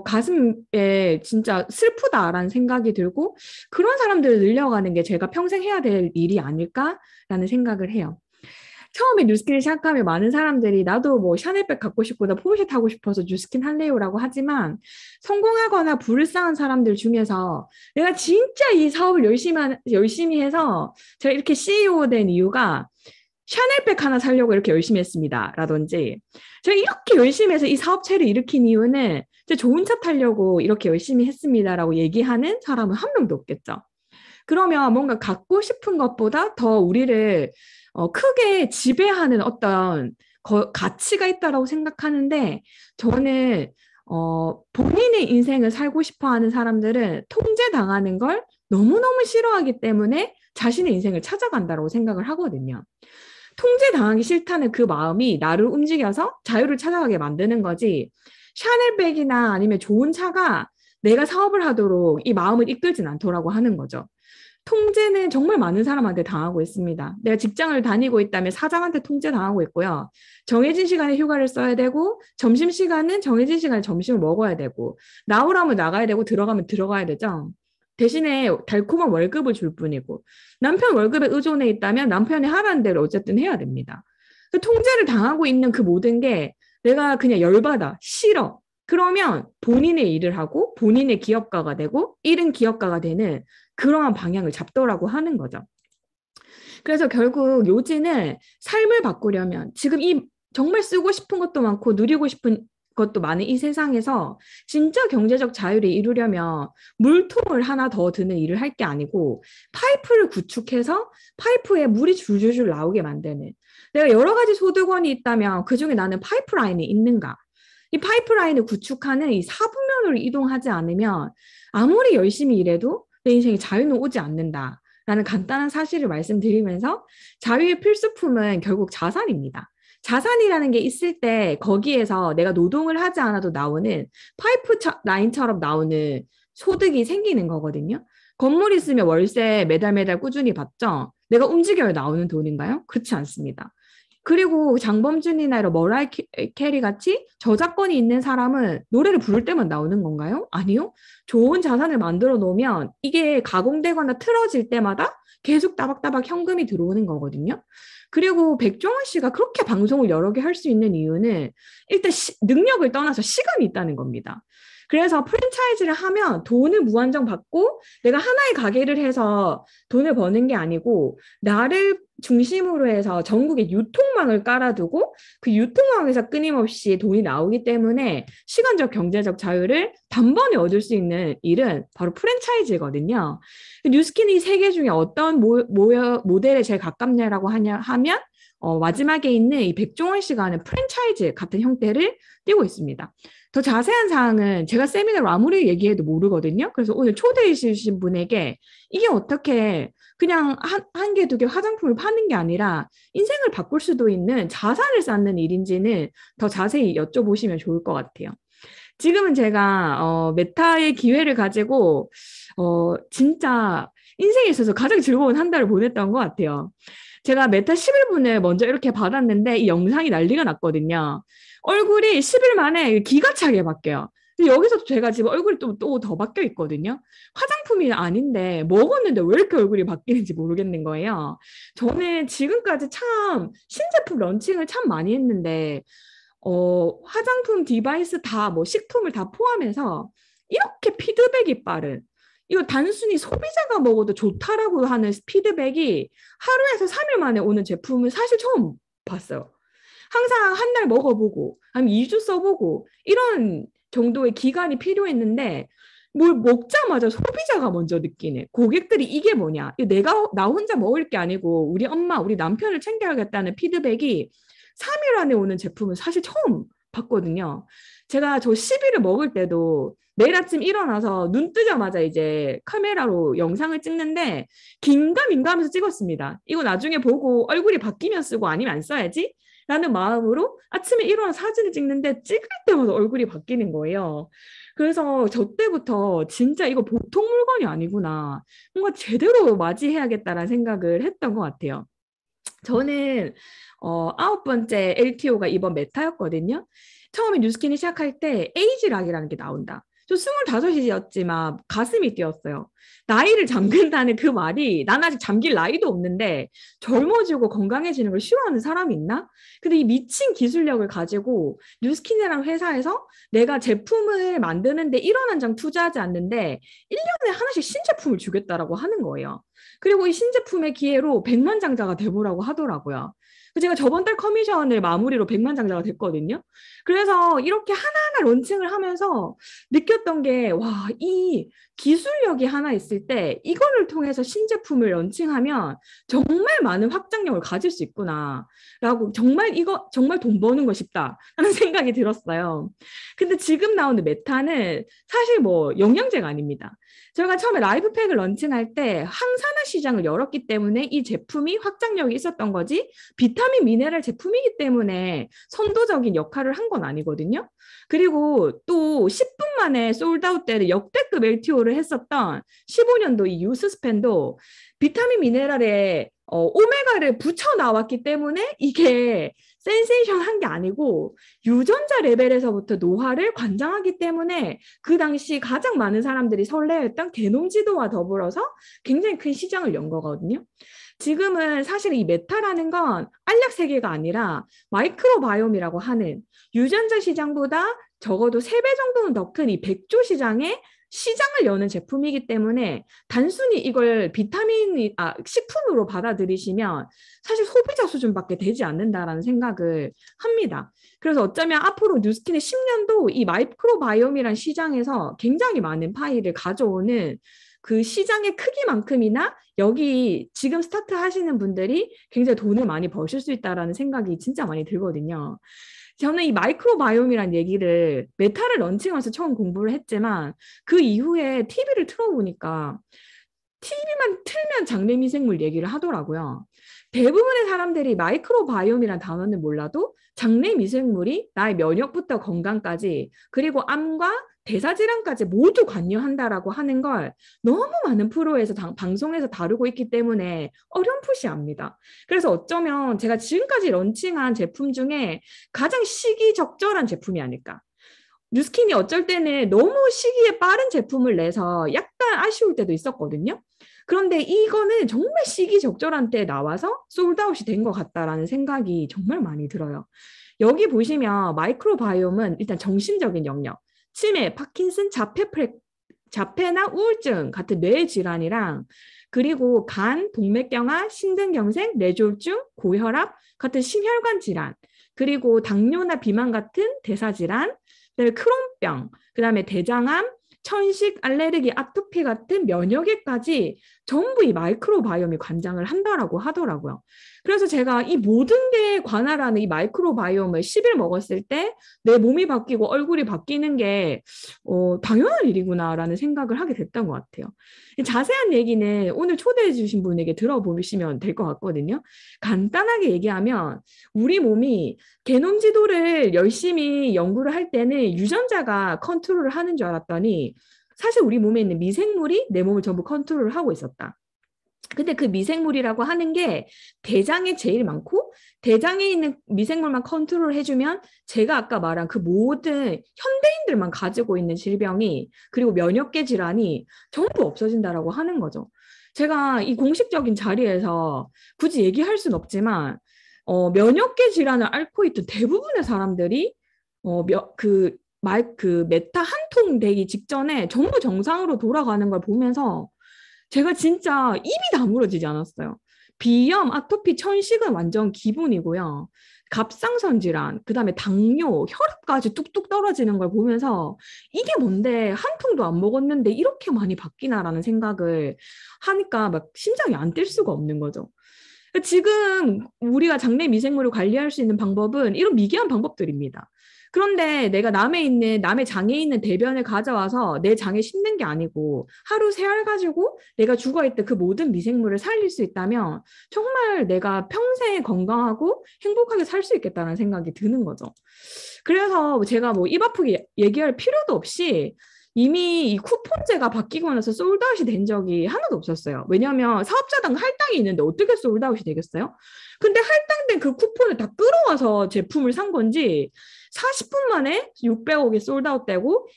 가슴에 진짜 슬프다라는 생각이 들고 그런 사람들을 늘려가는 게 제가 평생 해야 될 일이 아닐까라는 생각을 해요. 처음에 뉴스킨을 시작하면 많은 사람들이 나도 뭐 샤넬백 갖고 싶고 나 포르쉐 타고 싶어서 뉴스킨 할래요라고 하지만 성공하거나 부를 쌓은 사람들 중에서 내가 진짜 이 사업을 열심히 해서 제가 이렇게 CEO 된 이유가 샤넬백 하나 사려고 이렇게 열심히 했습니다. 라든지 제가 이렇게 열심히 해서 이 사업체를 일으킨 이유는 좋은 차 타려고 이렇게 열심히 했습니다라고 얘기하는 사람은 한 명도 없겠죠. 그러면 뭔가 갖고 싶은 것보다 더 우리를 크게 지배하는 어떤 가치가 있다라고 생각하는데 저는 본인의 인생을 살고 싶어 하는 사람들은 통제당하는 걸 너무너무 싫어하기 때문에 자신의 인생을 찾아간다고 생각을 하거든요. 통제당하기 싫다는 그 마음이 나를 움직여서 자유를 찾아가게 만드는 거지 샤넬백이나 아니면 좋은 차가 내가 사업을 하도록 이 마음을 이끌진 않더라고 하는 거죠. 통제는 정말 많은 사람한테 당하고 있습니다. 내가 직장을 다니고 있다면 사장한테 통제당하고 있고요. 정해진 시간에 휴가를 써야 되고 점심시간은 정해진 시간에 점심을 먹어야 되고 나오라면 나가야 되고 들어가면 들어가야 되죠. 대신에 달콤한 월급을 줄 뿐이고 남편 월급에 의존해 있다면 남편이 하라는 대로 어쨌든 해야 됩니다. 그 통제를 당하고 있는 그 모든 게 내가 그냥 열받아, 싫어. 그러면 본인의 일을 하고 본인의 기업가가 되고 일은 기업가가 되는 그러한 방향을 잡더라고 하는 거죠. 그래서 결국 요지는 삶을 바꾸려면 지금 이 정말 쓰고 싶은 것도 많고 누리고 싶은 것도 많은 이 세상에서 진짜 경제적 자유를 이루려면 물통을 하나 더 드는 일을 할 게 아니고 파이프를 구축해서 파이프에 물이 줄줄줄 나오게 만드는 내가 여러 가지 소득원이 있다면 그중에 나는 파이프라인이 있는가 이 파이프라인을 구축하는 이 사부면으로 이동하지 않으면 아무리 열심히 일해도 내 인생에 자유는 오지 않는다라는 간단한 사실을 말씀드리면서 자유의 필수품은 결국 자산입니다. 자산이라는 게 있을 때 거기에서 내가 노동을 하지 않아도 나오는 파이프 라인처럼 나오는 소득이 생기는 거거든요. 건물 있으면 월세 매달 매달 꾸준히 받죠. 내가 움직여야 나오는 돈인가요? 그렇지 않습니다. 그리고 장범준이나 이런 머라이 캐리 같이 저작권이 있는 사람은 노래를 부를 때만 나오는 건가요? 아니요. 좋은 자산을 만들어 놓으면 이게 가공되거나 틀어질 때마다 계속 따박따박 현금이 들어오는 거거든요. 그리고 백종원 씨가 그렇게 방송을 여러 개 할 수 있는 이유는 일단 능력을 떠나서 시간이 있다는 겁니다. 그래서 프랜차이즈를 하면 돈을 무한정 받고 내가 하나의 가게를 해서 돈을 버는 게 아니고 나를 중심으로 해서 전국에 유통망을 깔아두고 그 유통망에서 끊임없이 돈이 나오기 때문에 시간적 경제적 자유를 단번에 얻을 수 있는 일은 바로 프랜차이즈거든요. 뉴스킨이 세 개 중에 어떤 모델에 제일 가깝냐라고 하면 마지막에 있는 이 백종원 씨가 하는 프랜차이즈 같은 형태를 띄고 있습니다. 더 자세한 사항은 제가 세미나로 아무리 얘기해도 모르거든요. 그래서 오늘 초대해 주신 분에게 이게 어떻게 그냥 한 개, 두 개 화장품을 파는 게 아니라 인생을 바꿀 수도 있는 자산을 쌓는 일인지는 더 자세히 여쭤보시면 좋을 것 같아요. 지금은 제가 메타의 기회를 가지고 진짜 인생에 있어서 가장 즐거운 한 달을 보냈던 것 같아요. 제가 메타 11분을 먼저 이렇게 받았는데 이 영상이 난리가 났거든요. 얼굴이 10일 만에 기가 차게 바뀌어요. 근데 여기서 제가 지금 얼굴이 또 더 바뀌어 있거든요. 화장품이 아닌데 먹었는데 왜 이렇게 얼굴이 바뀌는지 모르겠는 거예요. 저는 지금까지 참 신제품 런칭을 참 많이 했는데 화장품 디바이스 다 뭐 식품을 다 포함해서 이렇게 피드백이 빠른 이거 단순히 소비자가 먹어도 좋다라고 하는 피드백이 하루에서 3일 만에 오는 제품은 사실 처음 봤어요. 항상 한 달 먹어보고 아니면 2주 써보고 이런 정도의 기간이 필요했는데 뭘 먹자마자 소비자가 먼저 느끼네. 고객들이 이게 뭐냐. 내가 나 혼자 먹을 게 아니고 우리 엄마, 우리 남편을 챙겨야겠다는 피드백이 3일 안에 오는 제품은 사실 처음 봤거든요. 제가 저 10일을 먹을 때도 매일 아침 일어나서 눈 뜨자마자 이제 카메라로 영상을 찍는데 긴가민가하면서 찍었습니다. 이거 나중에 보고 얼굴이 바뀌면 쓰고 아니면 안 써야지 라는 마음으로 아침에 일어나 사진을 찍는데 찍을 때마다 얼굴이 바뀌는 거예요. 그래서 저 때부터 진짜 이거 보통 물건이 아니구나. 뭔가 제대로 맞이해야겠다라는 생각을 했던 것 같아요. 저는 9번째 LTO가 이번 메타였거든요. 처음에 뉴스킨이 시작할 때 에이지락이라는 게 나온다. 저 25이었지만 가슴이 뛰었어요. 나이를 잠근다는 그 말이 난 아직 잠길 나이도 없는데 젊어지고 건강해지는 걸 싫어하는 사람이 있나? 근데 이 미친 기술력을 가지고 뉴스킨이라는 회사에서 내가 제품을 만드는데 1원 한 장 투자하지 않는데 1년에 하나씩 신제품을 주겠다라고 하는 거예요. 그리고 이 신제품의 기회로 100만 장자가 돼보라고 하더라고요. 제가 저번 달 커미션을 마무리로 100만 장자가 됐거든요. 그래서 이렇게 하나하나 런칭을 하면서 느꼈던 게, 와, 이 기술력이 하나 있을 때 이거를 통해서 신제품을 런칭하면 정말 많은 확장력을 가질 수 있구나. 라고 정말 이거 정말 돈 버는 거 싶다. 하는 생각이 들었어요. 근데 지금 나오는 메타는 사실 뭐 영양제가 아닙니다. 저희가 처음에 라이프팩을 런칭할 때 항산화 시장을 열었기 때문에 이 제품이 확장력이 있었던 거지 비타민 미네랄 제품이기 때문에 선도적인 역할을 한 건 아니거든요. 그리고 또 10분 만에 솔드아웃 때는 역대급 LTO를 했었던 15년도 이 유스스펜도 비타민 미네랄에 오메가를 붙여 나왔기 때문에 이게 센세이션한 게 아니고 유전자 레벨에서부터 노화를 관장하기 때문에 그 당시 가장 많은 사람들이 설레했던 개농지도와 더불어서 굉장히 큰 시장을 연 거거든요. 지금은 사실 이 메타라는 건 알약 세계가 아니라 마이크로바이옴이라고 하는 유전자 시장보다 적어도 3배 정도는 더 큰 이 백조 시장에 시장을 여는 제품이기 때문에 단순히 이걸 식품으로 받아들이시면 사실 소비자 수준밖에 되지 않는다라는 생각을 합니다. 그래서 어쩌면 앞으로 뉴스킨의 10년도 이 마이크로바이옴이란 시장에서 굉장히 많은 파이를 가져오는 그 시장의 크기만큼이나 여기 지금 스타트 하시는 분들이 굉장히 돈을 많이 버실 수 있다라는 생각이 진짜 많이 들거든요. 저는 이 마이크로바이옴이란 얘기를 메타를 런칭하면서 처음 공부를 했지만 그 이후에 TV를 틀어보니까 TV만 틀면 장내미생물 얘기를 하더라고요. 대부분의 사람들이 마이크로바이옴이란 단어는 몰라도 장내미생물이 나의 면역부터 건강까지 그리고 암과 대사질환까지 모두 관여한다라고 하는 걸 너무 많은 프로에서 방송에서 다루고 있기 때문에 어렴풋이 압니다. 그래서 어쩌면 제가 지금까지 런칭한 제품 중에 가장 시기적절한 제품이 아닐까. 뉴스킨이 어쩔 때는 너무 시기에 빠른 제품을 내서 약간 아쉬울 때도 있었거든요. 그런데 이거는 정말 시기적절한 때에 나와서 솔드아웃이 된 것 같다라는 생각이 정말 많이 들어요. 여기 보시면 마이크로바이옴은 일단 정신적인 영역, 치매, 파킨슨, 자폐나 우울증 같은 뇌 질환이랑 그리고 간, 동맥경화, 심근경색, 뇌졸중, 고혈압 같은 심혈관 질환, 그리고 당뇨나 비만 같은 대사 질환, 그다음에 크론병, 그다음에 대장암, 천식, 알레르기, 아토피 같은 면역에까지 전부 이 마이크로바이옴이 관장을 한다라고 하더라고요. 그래서 제가 이 모든 게 관할하는 이 마이크로바이옴을 10일 먹었을 때 내 몸이 바뀌고 얼굴이 바뀌는 게 당연한 일이구나라는 생각을 하게 됐던 것 같아요. 자세한 얘기는 오늘 초대해 주신 분에게 들어보시면 될 것 같거든요. 간단하게 얘기하면 우리 몸이 게놈 지도를 열심히 연구를 할 때는 유전자가 컨트롤을 하는 줄 알았더니 사실 우리 몸에 있는 미생물이 내 몸을 전부 컨트롤을 하고 있었다. 근데 그 미생물이라고 하는 게 대장에 제일 많고 대장에 있는 미생물만 컨트롤 해주면 제가 아까 말한 그 모든 현대인들만 가지고 있는 질병이 그리고 면역계 질환이 전부 없어진다라고 하는 거죠. 제가 이 공식적인 자리에서 굳이 얘기할 순 없지만 면역계 질환을 앓고 있던 대부분의 사람들이 그 메타 한 통 되기 직전에 전부 정상으로 돌아가는 걸 보면서 제가 진짜 입이 다물어지지 않았어요. 비염, 아토피, 천식은 완전 기본이고요. 갑상선 질환, 그다음에 당뇨, 혈압까지 뚝뚝 떨어지는 걸 보면서 이게 뭔데 한 통도 안 먹었는데 이렇게 많이 바뀌나라는 생각을 하니까 막 심장이 안 뛸 수가 없는 거죠. 지금 우리가 장내 미생물을 관리할 수 있는 방법은 이런 미개한 방법들입니다. 그런데 내가 남의 장에 있는 대변을 가져와서 내 장에 심는 게 아니고 하루 세 알 가지고 내가 죽어있던 그 모든 미생물을 살릴 수 있다면 정말 내가 평생 건강하고 행복하게 살 수 있겠다는 생각이 드는 거죠. 그래서 제가 뭐 입 아프게 얘기할 필요도 없이 이미 이 쿠폰제가 바뀌고 나서 솔드아웃이 된 적이 하나도 없었어요. 왜냐하면 사업자당 할당이 있는데 어떻게 솔드아웃이 되겠어요? 근데 할당된 그 쿠폰을 다 끌어와서 제품을 산 건지 40분 만에 600억이 솔드아웃되고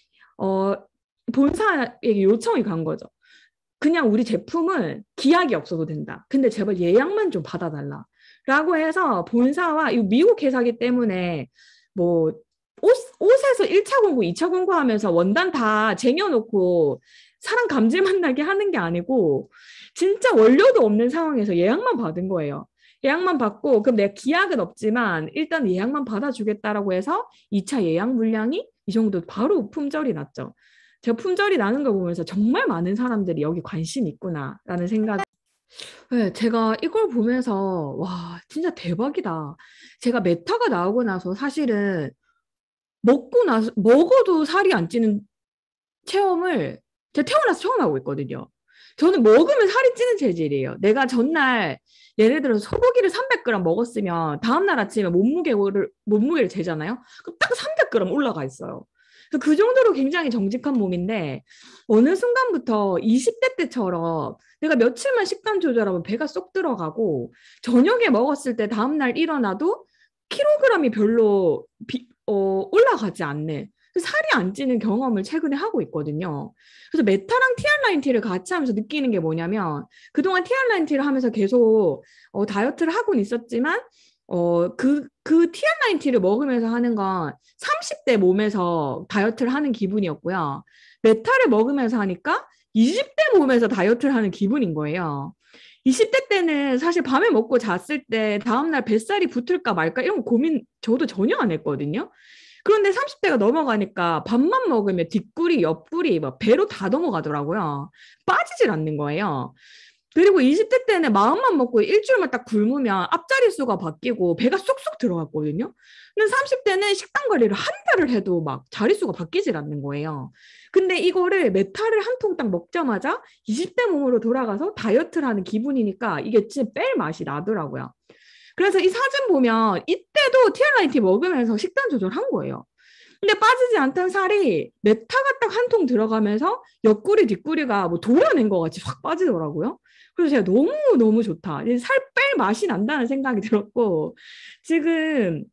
본사에게 요청이 간 거죠. 그냥 우리 제품은 기약이 없어도 된다. 근데 제발 예약만 좀 받아달라. 라고 해서 본사와 이 미국 회사기 때문에 뭐 옷에서 1차 공고, 2차 공고 하면서 원단 다 쟁여놓고 사람 감질만 나게 하는 게 아니고 진짜 원료도 없는 상황에서 예약만 받은 거예요. 예약만 받고 그럼 내 기약은 없지만 일단 예약만 받아주겠다라고 해서 2차 예약 물량이 이 정도 바로 품절이 났죠. 제가 품절이 나는 걸 보면서 정말 많은 사람들이 여기 관심 있구나라는 생각. 네, 제가 이걸 보면서 와 진짜 대박이다. 제가 메타가 나오고 나서 사실은 먹어도 살이 안 찌는 체험을 제가 태어나서 처음 하고 있거든요. 저는 먹으면 살이 찌는 체질이에요. 내가 전날 예를 들어서 소고기를 300g 먹었으면 다음날 아침에 몸무게를 재잖아요. 그럼 딱 300g 올라가 있어요. 그 정도로 굉장히 정직한 몸인데 어느 순간부터 20대 때처럼 내가 며칠만 식단 조절하면 배가 쏙 들어가고 저녁에 먹었을 때 다음날 일어나도 킬로그램이 별로 올라가지 않는 살이 안 찌는 경험을 최근에 하고 있거든요. 그래서 메타랑 TR9T를 같이 하면서 느끼는 게 뭐냐면 그동안 TR9T를 하면서 계속 다이어트를 하고는 있었지만 그 TR9T를 먹으면서 하는 건 30대 몸에서 다이어트를 하는 기분이었고요. 메타를 먹으면서 하니까 20대 몸에서 다이어트를 하는 기분인 거예요. 20대 때는 사실 밤에 먹고 잤을 때 다음날 뱃살이 붙을까 말까 이런 거 고민 저도 전혀 안 했거든요. 그런데 30대가 넘어가니까 밥만 먹으면 뒷구리, 옆구리, 막 배로 다 넘어가더라고요. 빠지질 않는 거예요. 그리고 20대 때는 마음만 먹고 일주일만 딱 굶으면 앞자리 수가 바뀌고 배가 쏙쏙 들어갔거든요. 근데 30대는 식단 관리를 한 달을 해도 막 자릿수가 바뀌질 않는 거예요. 근데 이거를 메타를 한 통 딱 먹자마자 20대 몸으로 돌아가서 다이어트를 하는 기분이니까 이게 진짜 뺄 맛이 나더라고요. 그래서 이 사진 보면 이때도 TRIT 먹으면서 식단 조절한 거예요. 근데 빠지지 않던 살이 메타가 딱 한 통 들어가면서 옆구리 뒷구리가 뭐 도려낸 것 같이 확 빠지더라고요. 그래서 제가 너무 좋다. 살 뺄 맛이 난다는 생각이 들었고 지금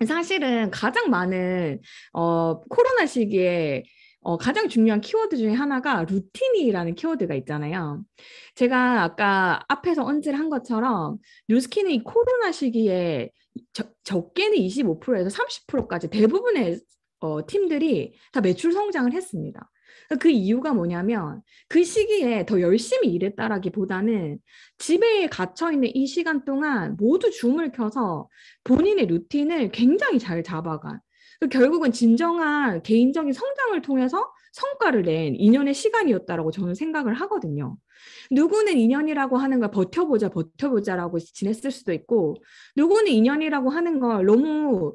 사실은 가장 많은 코로나 시기에 가장 중요한 키워드 중에 하나가 루틴이라는 키워드가 있잖아요. 제가 아까 앞에서 언질한 것처럼 뉴스키는 이 코로나 시기에 적게는 25%에서 30%까지 대부분의 팀들이 다 매출 성장을 했습니다. 그 이유가 뭐냐면 그 시기에 더 열심히 일했다라기보다는 집에 갇혀 있는 이 시간 동안 모두 줌을 켜서 본인의 루틴을 굉장히 잘 잡아간. 결국은 진정한 개인적인 성장을 통해서 성과를 낸 2년의 시간이었다라고 저는 생각을 하거든요. 누구는 2년이라고 하는 걸 버텨보자라고 지냈을 수도 있고, 누구는 2년이라고 하는 걸 너무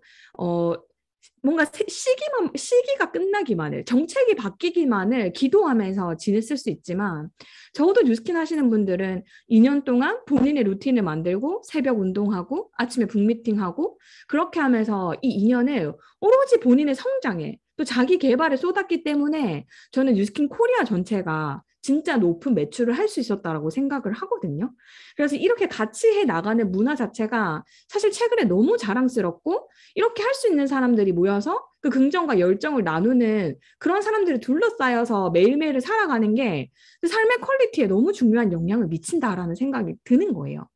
뭔가 시기가 끝나기만을, 정책이 바뀌기만을 기도하면서 지냈을 수 있지만, 적어도 뉴스킨 하시는 분들은 2년 동안 본인의 루틴을 만들고 새벽 운동하고 아침에 북미팅하고 그렇게 하면서 이 2년을 오로지 본인의 성장에 또 자기 개발에 쏟았기 때문에 저는 뉴스킨 코리아 전체가 진짜 높은 매출을 할 수 있었다라고 생각을 하거든요. 그래서 이렇게 같이 해 나가는 문화 자체가 사실 최근에 너무 자랑스럽고, 이렇게 할 수 있는 사람들이 모여서 그 긍정과 열정을 나누는 그런 사람들이 둘러싸여서 매일매일을 살아가는 게 삶의 퀄리티에 너무 중요한 영향을 미친다라는 생각이 드는 거예요.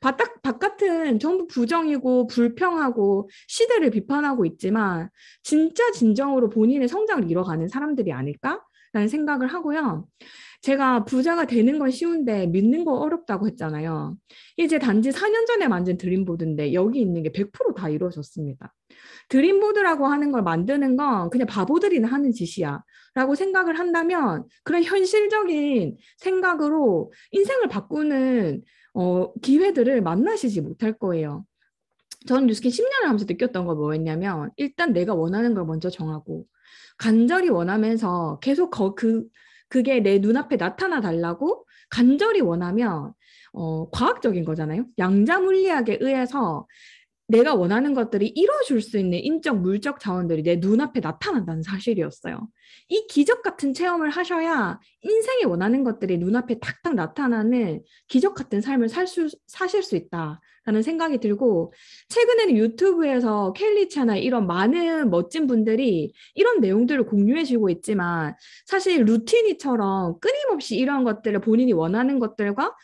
바깥은 전부 부정이고 불평하고 시대를 비판하고 있지만 진짜 진정으로 본인의 성장을 이뤄가는 사람들이 아닐까라는 생각을 하고요. 제가 부자가 되는 건 쉬운데 믿는 거 어렵다고 했잖아요. 이제 단지 4년 전에 만든 드림보드인데 여기 있는 게 100%다 이루어졌습니다. 드림보드라고 하는 걸 만드는 건 그냥 바보들이나 하는 짓이야 라고 생각을 한다면, 그런 현실적인 생각으로 인생을 바꾸는 기회들을 만나시지 못할 거예요. 저는 뉴스킨 10년을 하면서 느꼈던 건 뭐였냐면, 일단 내가 원하는 걸 먼저 정하고 간절히 원하면서 계속 그게 내 눈앞에 나타나 달라고 간절히 원하면 과학적인 거잖아요. 양자물리학에 의해서 내가 원하는 것들이 이뤄줄 수 있는 인적, 물적 자원들이 내 눈앞에 나타난다는 사실이었어요. 이 기적 같은 체험을 하셔야 인생이 원하는 것들이 눈앞에 탁탁 나타나는 기적 같은 삶을 사실 수 있다라는 생각이 들고, 최근에는 유튜브에서 켈리 채널 이런 많은 멋진 분들이 이런 내용들을 공유해 주고 있지만, 사실 루티니처럼 끊임없이 이런 것들을 본인이 원하는 것들과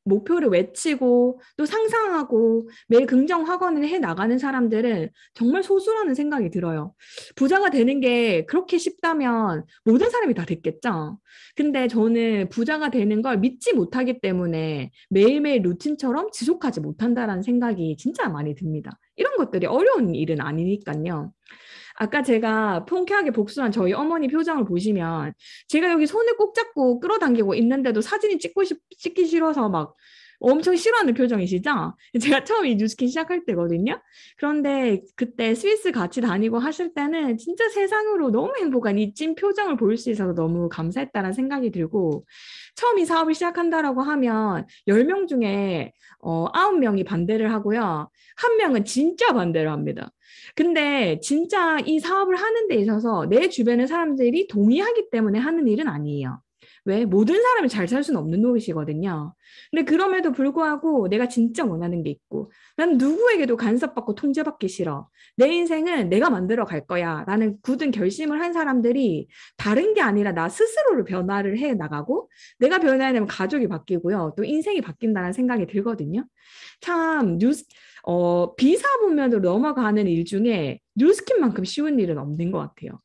목표를 외치고 또 상상하고 매일 긍정 확언을 해 나가는 사람들은 정말 소수라는 생각이 들어요. 부자가 되는 게 그렇게 쉽다면 모든 사람이 다 됐겠죠. 근데 저는 부자가 되는 걸 믿지 못하기 때문에 매일매일 루틴처럼 지속하지 못한다라는 생각이 진짜 많이 듭니다. 이런 것들이 어려운 일은 아니니까요. 아까 제가 통쾌하게 복수한 저희 어머니 표정을 보시면, 제가 여기 손을 꼭 잡고 끌어당기고 있는데도 사진이 찍기 싫어서 막 엄청 싫어하는 표정이시죠? 제가 처음 이 뉴스킨 시작할 때거든요. 그런데 그때 스위스 같이 다니고 하실 때는 진짜 세상으로 너무 행복한 이 찐 표정을 보일 수 있어서 너무 감사했다는 생각이 들고, 처음 이 사업을 시작한다라고 하면 10명 중에 9명이 반대를 하고요. 1명은 진짜 반대를 합니다. 근데 진짜 이 사업을 하는 데 있어서 내 주변의 사람들이 동의하기 때문에 하는 일은 아니에요. 왜? 모든 사람이 잘 살 수는 없는 노릇이거든요. 근데 그럼에도 불구하고 내가 진짜 원하는 게 있고, 난 누구에게도 간섭받고 통제받기 싫어. 내 인생은 내가 만들어 갈 거야 라는 굳은 결심을 한 사람들이 다른 게 아니라 나 스스로를 변화를 해 나가고, 내가 변화하면 가족이 바뀌고요. 또 인생이 바뀐다는 생각이 들거든요. 참 비사분면으로 넘어가는 일 중에 뉴스킨만큼 쉬운 일은 없는 것 같아요.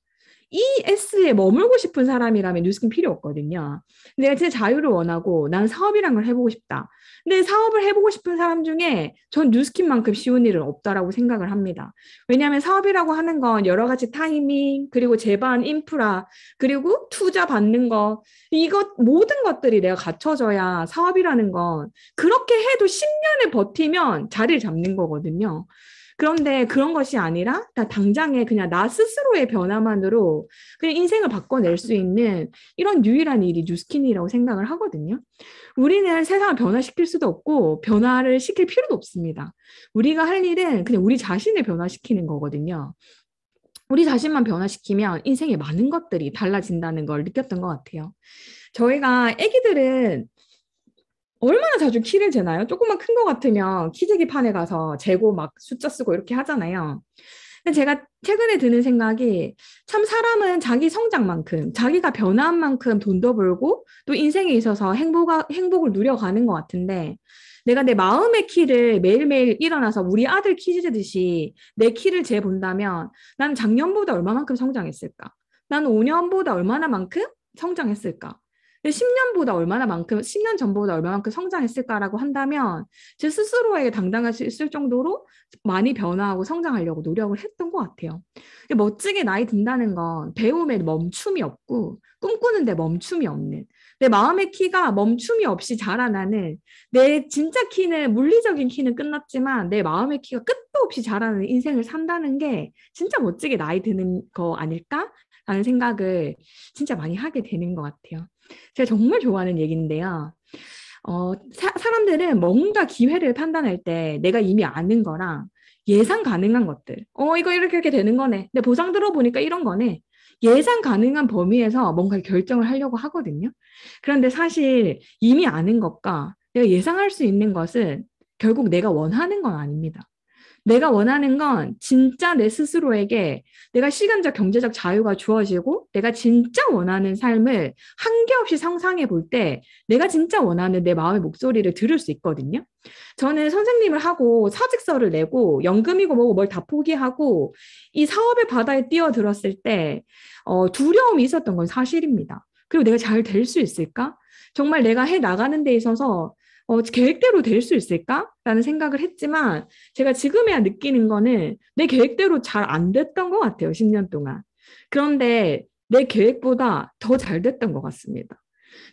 ES에 머물고 싶은 사람이라면 뉴스킨 필요 없거든요. 내가 진짜 자유를 원하고 난 사업이란 걸 해보고 싶다. 근데 사업을 해보고 싶은 사람 중에 전 뉴스킨만큼 쉬운 일은 없다라고 생각을 합니다. 왜냐하면 사업이라고 하는 건 여러 가지 타이밍, 그리고 제반 인프라, 그리고 투자 받는 거, 이것 모든 것들이 내가 갖춰져야 사업이라는 건, 그렇게 해도 10년을 버티면 자리를 잡는 거거든요. 그런데 그런 것이 아니라 당장에 그냥 나 스스로의 변화만으로 그냥 인생을 바꿔낼 수 있는 이런 유일한 일이 뉴스킨이라고 생각을 하거든요. 우리는 세상을 변화시킬 수도 없고 변화를 시킬 필요도 없습니다. 우리가 할 일은 그냥 우리 자신을 변화시키는 거거든요. 우리 자신만 변화시키면 인생의 많은 것들이 달라진다는 걸 느꼈던 것 같아요. 저희가 애기들은 얼마나 자주 키를 재나요? 조금만 큰 거 같으면 키재기판에 가서 재고 막 숫자 쓰고 이렇게 하잖아요. 근데 제가 최근에 드는 생각이, 참 사람은 자기 성장만큼, 자기가 변화한 만큼 돈도 벌고 또 인생에 있어서 행복을 누려가는 것 같은데, 내가 내 마음의 키를 매일매일 일어나서 우리 아들 키 재듯이 내 키를 재본다면 나는 작년보다 얼마만큼 성장했을까? 나는 5년보다 얼마나만큼 성장했을까? 10년보다 얼마나만큼, 10년 전보다 얼마만큼 성장했을까라고 한다면 제 스스로에게 당당할 수 있을 정도로 많이 변화하고 성장하려고 노력을 했던 것 같아요. 멋지게 나이 든다는 건 배움에 멈춤이 없고 꿈꾸는데 멈춤이 없는 내 마음의 키가 멈춤이 없이 자라나는 내 진짜 키는 물리적인 키는 끝났지만 내 마음의 키가 끝도 없이 자라는 인생을 산다는 게 진짜 멋지게 나이 드는 거 아닐까라는 생각을 진짜 많이 하게 되는 것 같아요. 제가 정말 좋아하는 얘기인데요. 사람들은 뭔가 기회를 판단할 때 내가 이미 아는 거랑 예상 가능한 것들. 이거 이렇게 되는 거네. 근데 보상 들어보니까 이런 거네. 예상 가능한 범위에서 뭔가 결정을 하려고 하거든요. 그런데 사실 이미 아는 것과 내가 예상할 수 있는 것은 결국 내가 원하는 건 아닙니다. 내가 원하는 건 진짜 내 스스로에게 내가 시간적, 경제적 자유가 주어지고 내가 진짜 원하는 삶을 한계 없이 상상해 볼 때 내가 진짜 원하는 내 마음의 목소리를 들을 수 있거든요. 저는 선생님을 하고 사직서를 내고 연금이고 뭐고 뭘 다 포기하고 이 사업의 바다에 뛰어들었을 때 두려움이 있었던 건 사실입니다. 그리고 내가 잘 될 수 있을까? 정말 내가 해 나가는 데 있어서 계획대로 될 수 있을까? 라는 생각을 했지만 제가 지금에야 느끼는 거는 내 계획대로 잘 안 됐던 것 같아요. 10년 동안. 그런데 내 계획보다 더 잘 됐던 것 같습니다.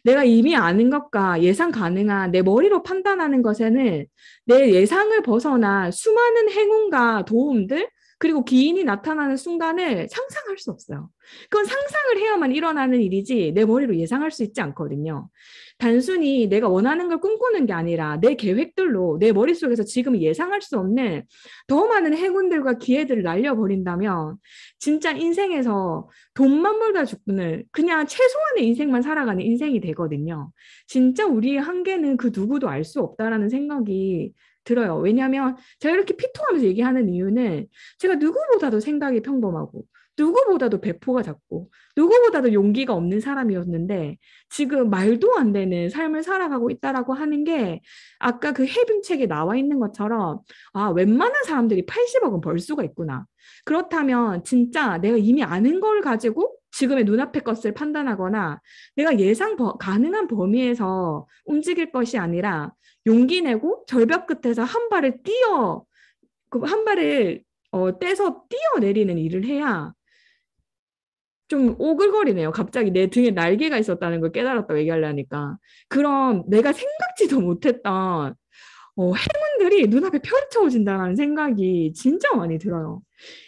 내가 이미 아는 것과 예상 가능한 내 머리로 판단하는 것에는 내 예상을 벗어나 수많은 행운과 도움들 그리고 기인이 나타나는 순간을 상상할 수 없어요. 그건 상상을 해야만 일어나는 일이지 내 머리로 예상할 수 있지 않거든요. 단순히 내가 원하는 걸 꿈꾸는 게 아니라 내 계획들로 내 머릿속에서 지금 예상할 수 없는 더 많은 행운들과 기회들을 날려버린다면 진짜 인생에서 돈만 벌다 죽는 그냥 최소한의 인생만 살아가는 인생이 되거든요. 진짜 우리의 한계는 그 누구도 알 수 없다라는 생각이 들어요. 왜냐하면 제가 이렇게 피통하면서 얘기하는 이유는 제가 누구보다도 생각이 평범하고 누구보다도 배포가 작고 누구보다도 용기가 없는 사람이었는데 지금 말도 안 되는 삶을 살아가고 있다라고 하는 게 아까 그 해빔책에 나와 있는 것처럼 웬만한 사람들이 80억은 벌 수가 있구나. 그렇다면 진짜 내가 이미 아는 걸 가지고 지금의 눈앞의 것을 판단하거나 내가 예상 가능한 범위에서 움직일 것이 아니라 용기 내고 절벽 끝에서 한 발을 떼서 뛰어내리는 일을 해야 좀 오글거리네요. 갑자기 내 등에 날개가 있었다는 걸 깨달았다고 얘기하려니까. 그럼 내가 생각지도 못했던 행운들이 눈앞에 펼쳐진다는 생각이 진짜 많이 들어요.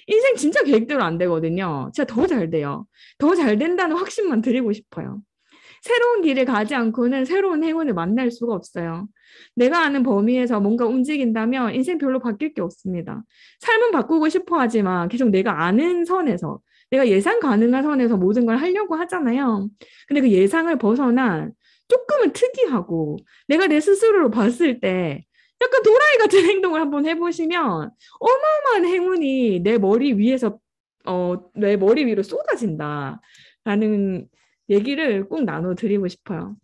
인생 진짜 계획대로 안 되거든요. 진짜 더 잘 돼요. 더 잘 된다는 확신만 드리고 싶어요. 새로운 길을 가지 않고는 새로운 행운을 만날 수가 없어요. 내가 아는 범위에서 뭔가 움직인다면 인생 별로 바뀔 게 없습니다. 삶은 바꾸고 싶어 하지만 계속 내가 아는 선에서, 내가 예상 가능한 선에서 모든 걸 하려고 하잖아요. 근데 그 예상을 벗어난 조금은 특이하고 내가 내 스스로로 봤을 때 약간 도라이 같은 행동을 한번 해보시면 어마어마한 행운이 내 머리 위로 쏟아진다라는 얘기를 꼭 나눠드리고 싶어요.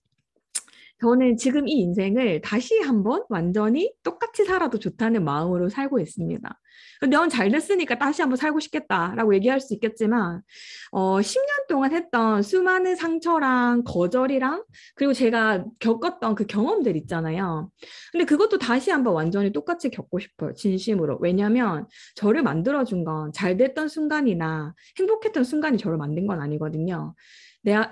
저는 지금 이 인생을 다시 한번 완전히 똑같이 살아도 좋다는 마음으로 살고 있습니다. 넌 잘 됐으니까 다시 한번 살고 싶겠다라고 얘기할 수 있겠지만 10년 동안 했던 수많은 상처랑 거절이랑 그리고 제가 겪었던 그 경험들 있잖아요. 근데 그것도 다시 한번 완전히 똑같이 겪고 싶어요. 진심으로. 왜냐하면 저를 만들어준 건 잘 됐던 순간이나 행복했던 순간이 저를 만든 건 아니거든요.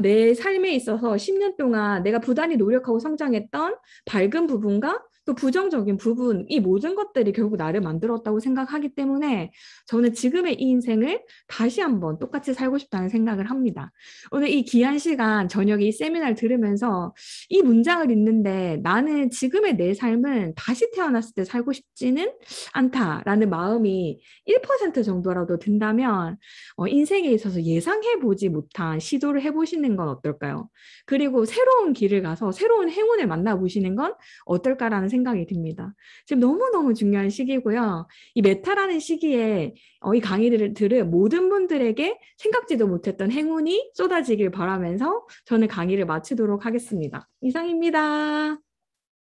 내 삶에 있어서 10년 동안 내가 부단히 노력하고 성장했던 밝은 부분과 또 부정적인 부분, 이 모든 것들이 결국 나를 만들었다고 생각하기 때문에 저는 지금의 이 인생을 다시 한번 똑같이 살고 싶다는 생각을 합니다. 오늘 이 귀한 시간 저녁에 이 세미나를 들으면서 이 문장을 읽는데 나는 지금의 내 삶은 다시 태어났을 때 살고 싶지는 않다라는 마음이 1% 정도라도 든다면 인생에 있어서 예상해보지 못한 시도를 해보시는 건 어떨까요? 그리고 새로운 길을 가서 새로운 행운을 만나보시는 건 어떨까라는 생각이 듭니다. 지금 너무너무 중요한 시기고요. 이 메타라는 시기에 이 강의를 들은 모든 분들에게 생각지도 못했던 행운이 쏟아지길 바라면서 저는 강의를 마치도록 하겠습니다. 이상입니다.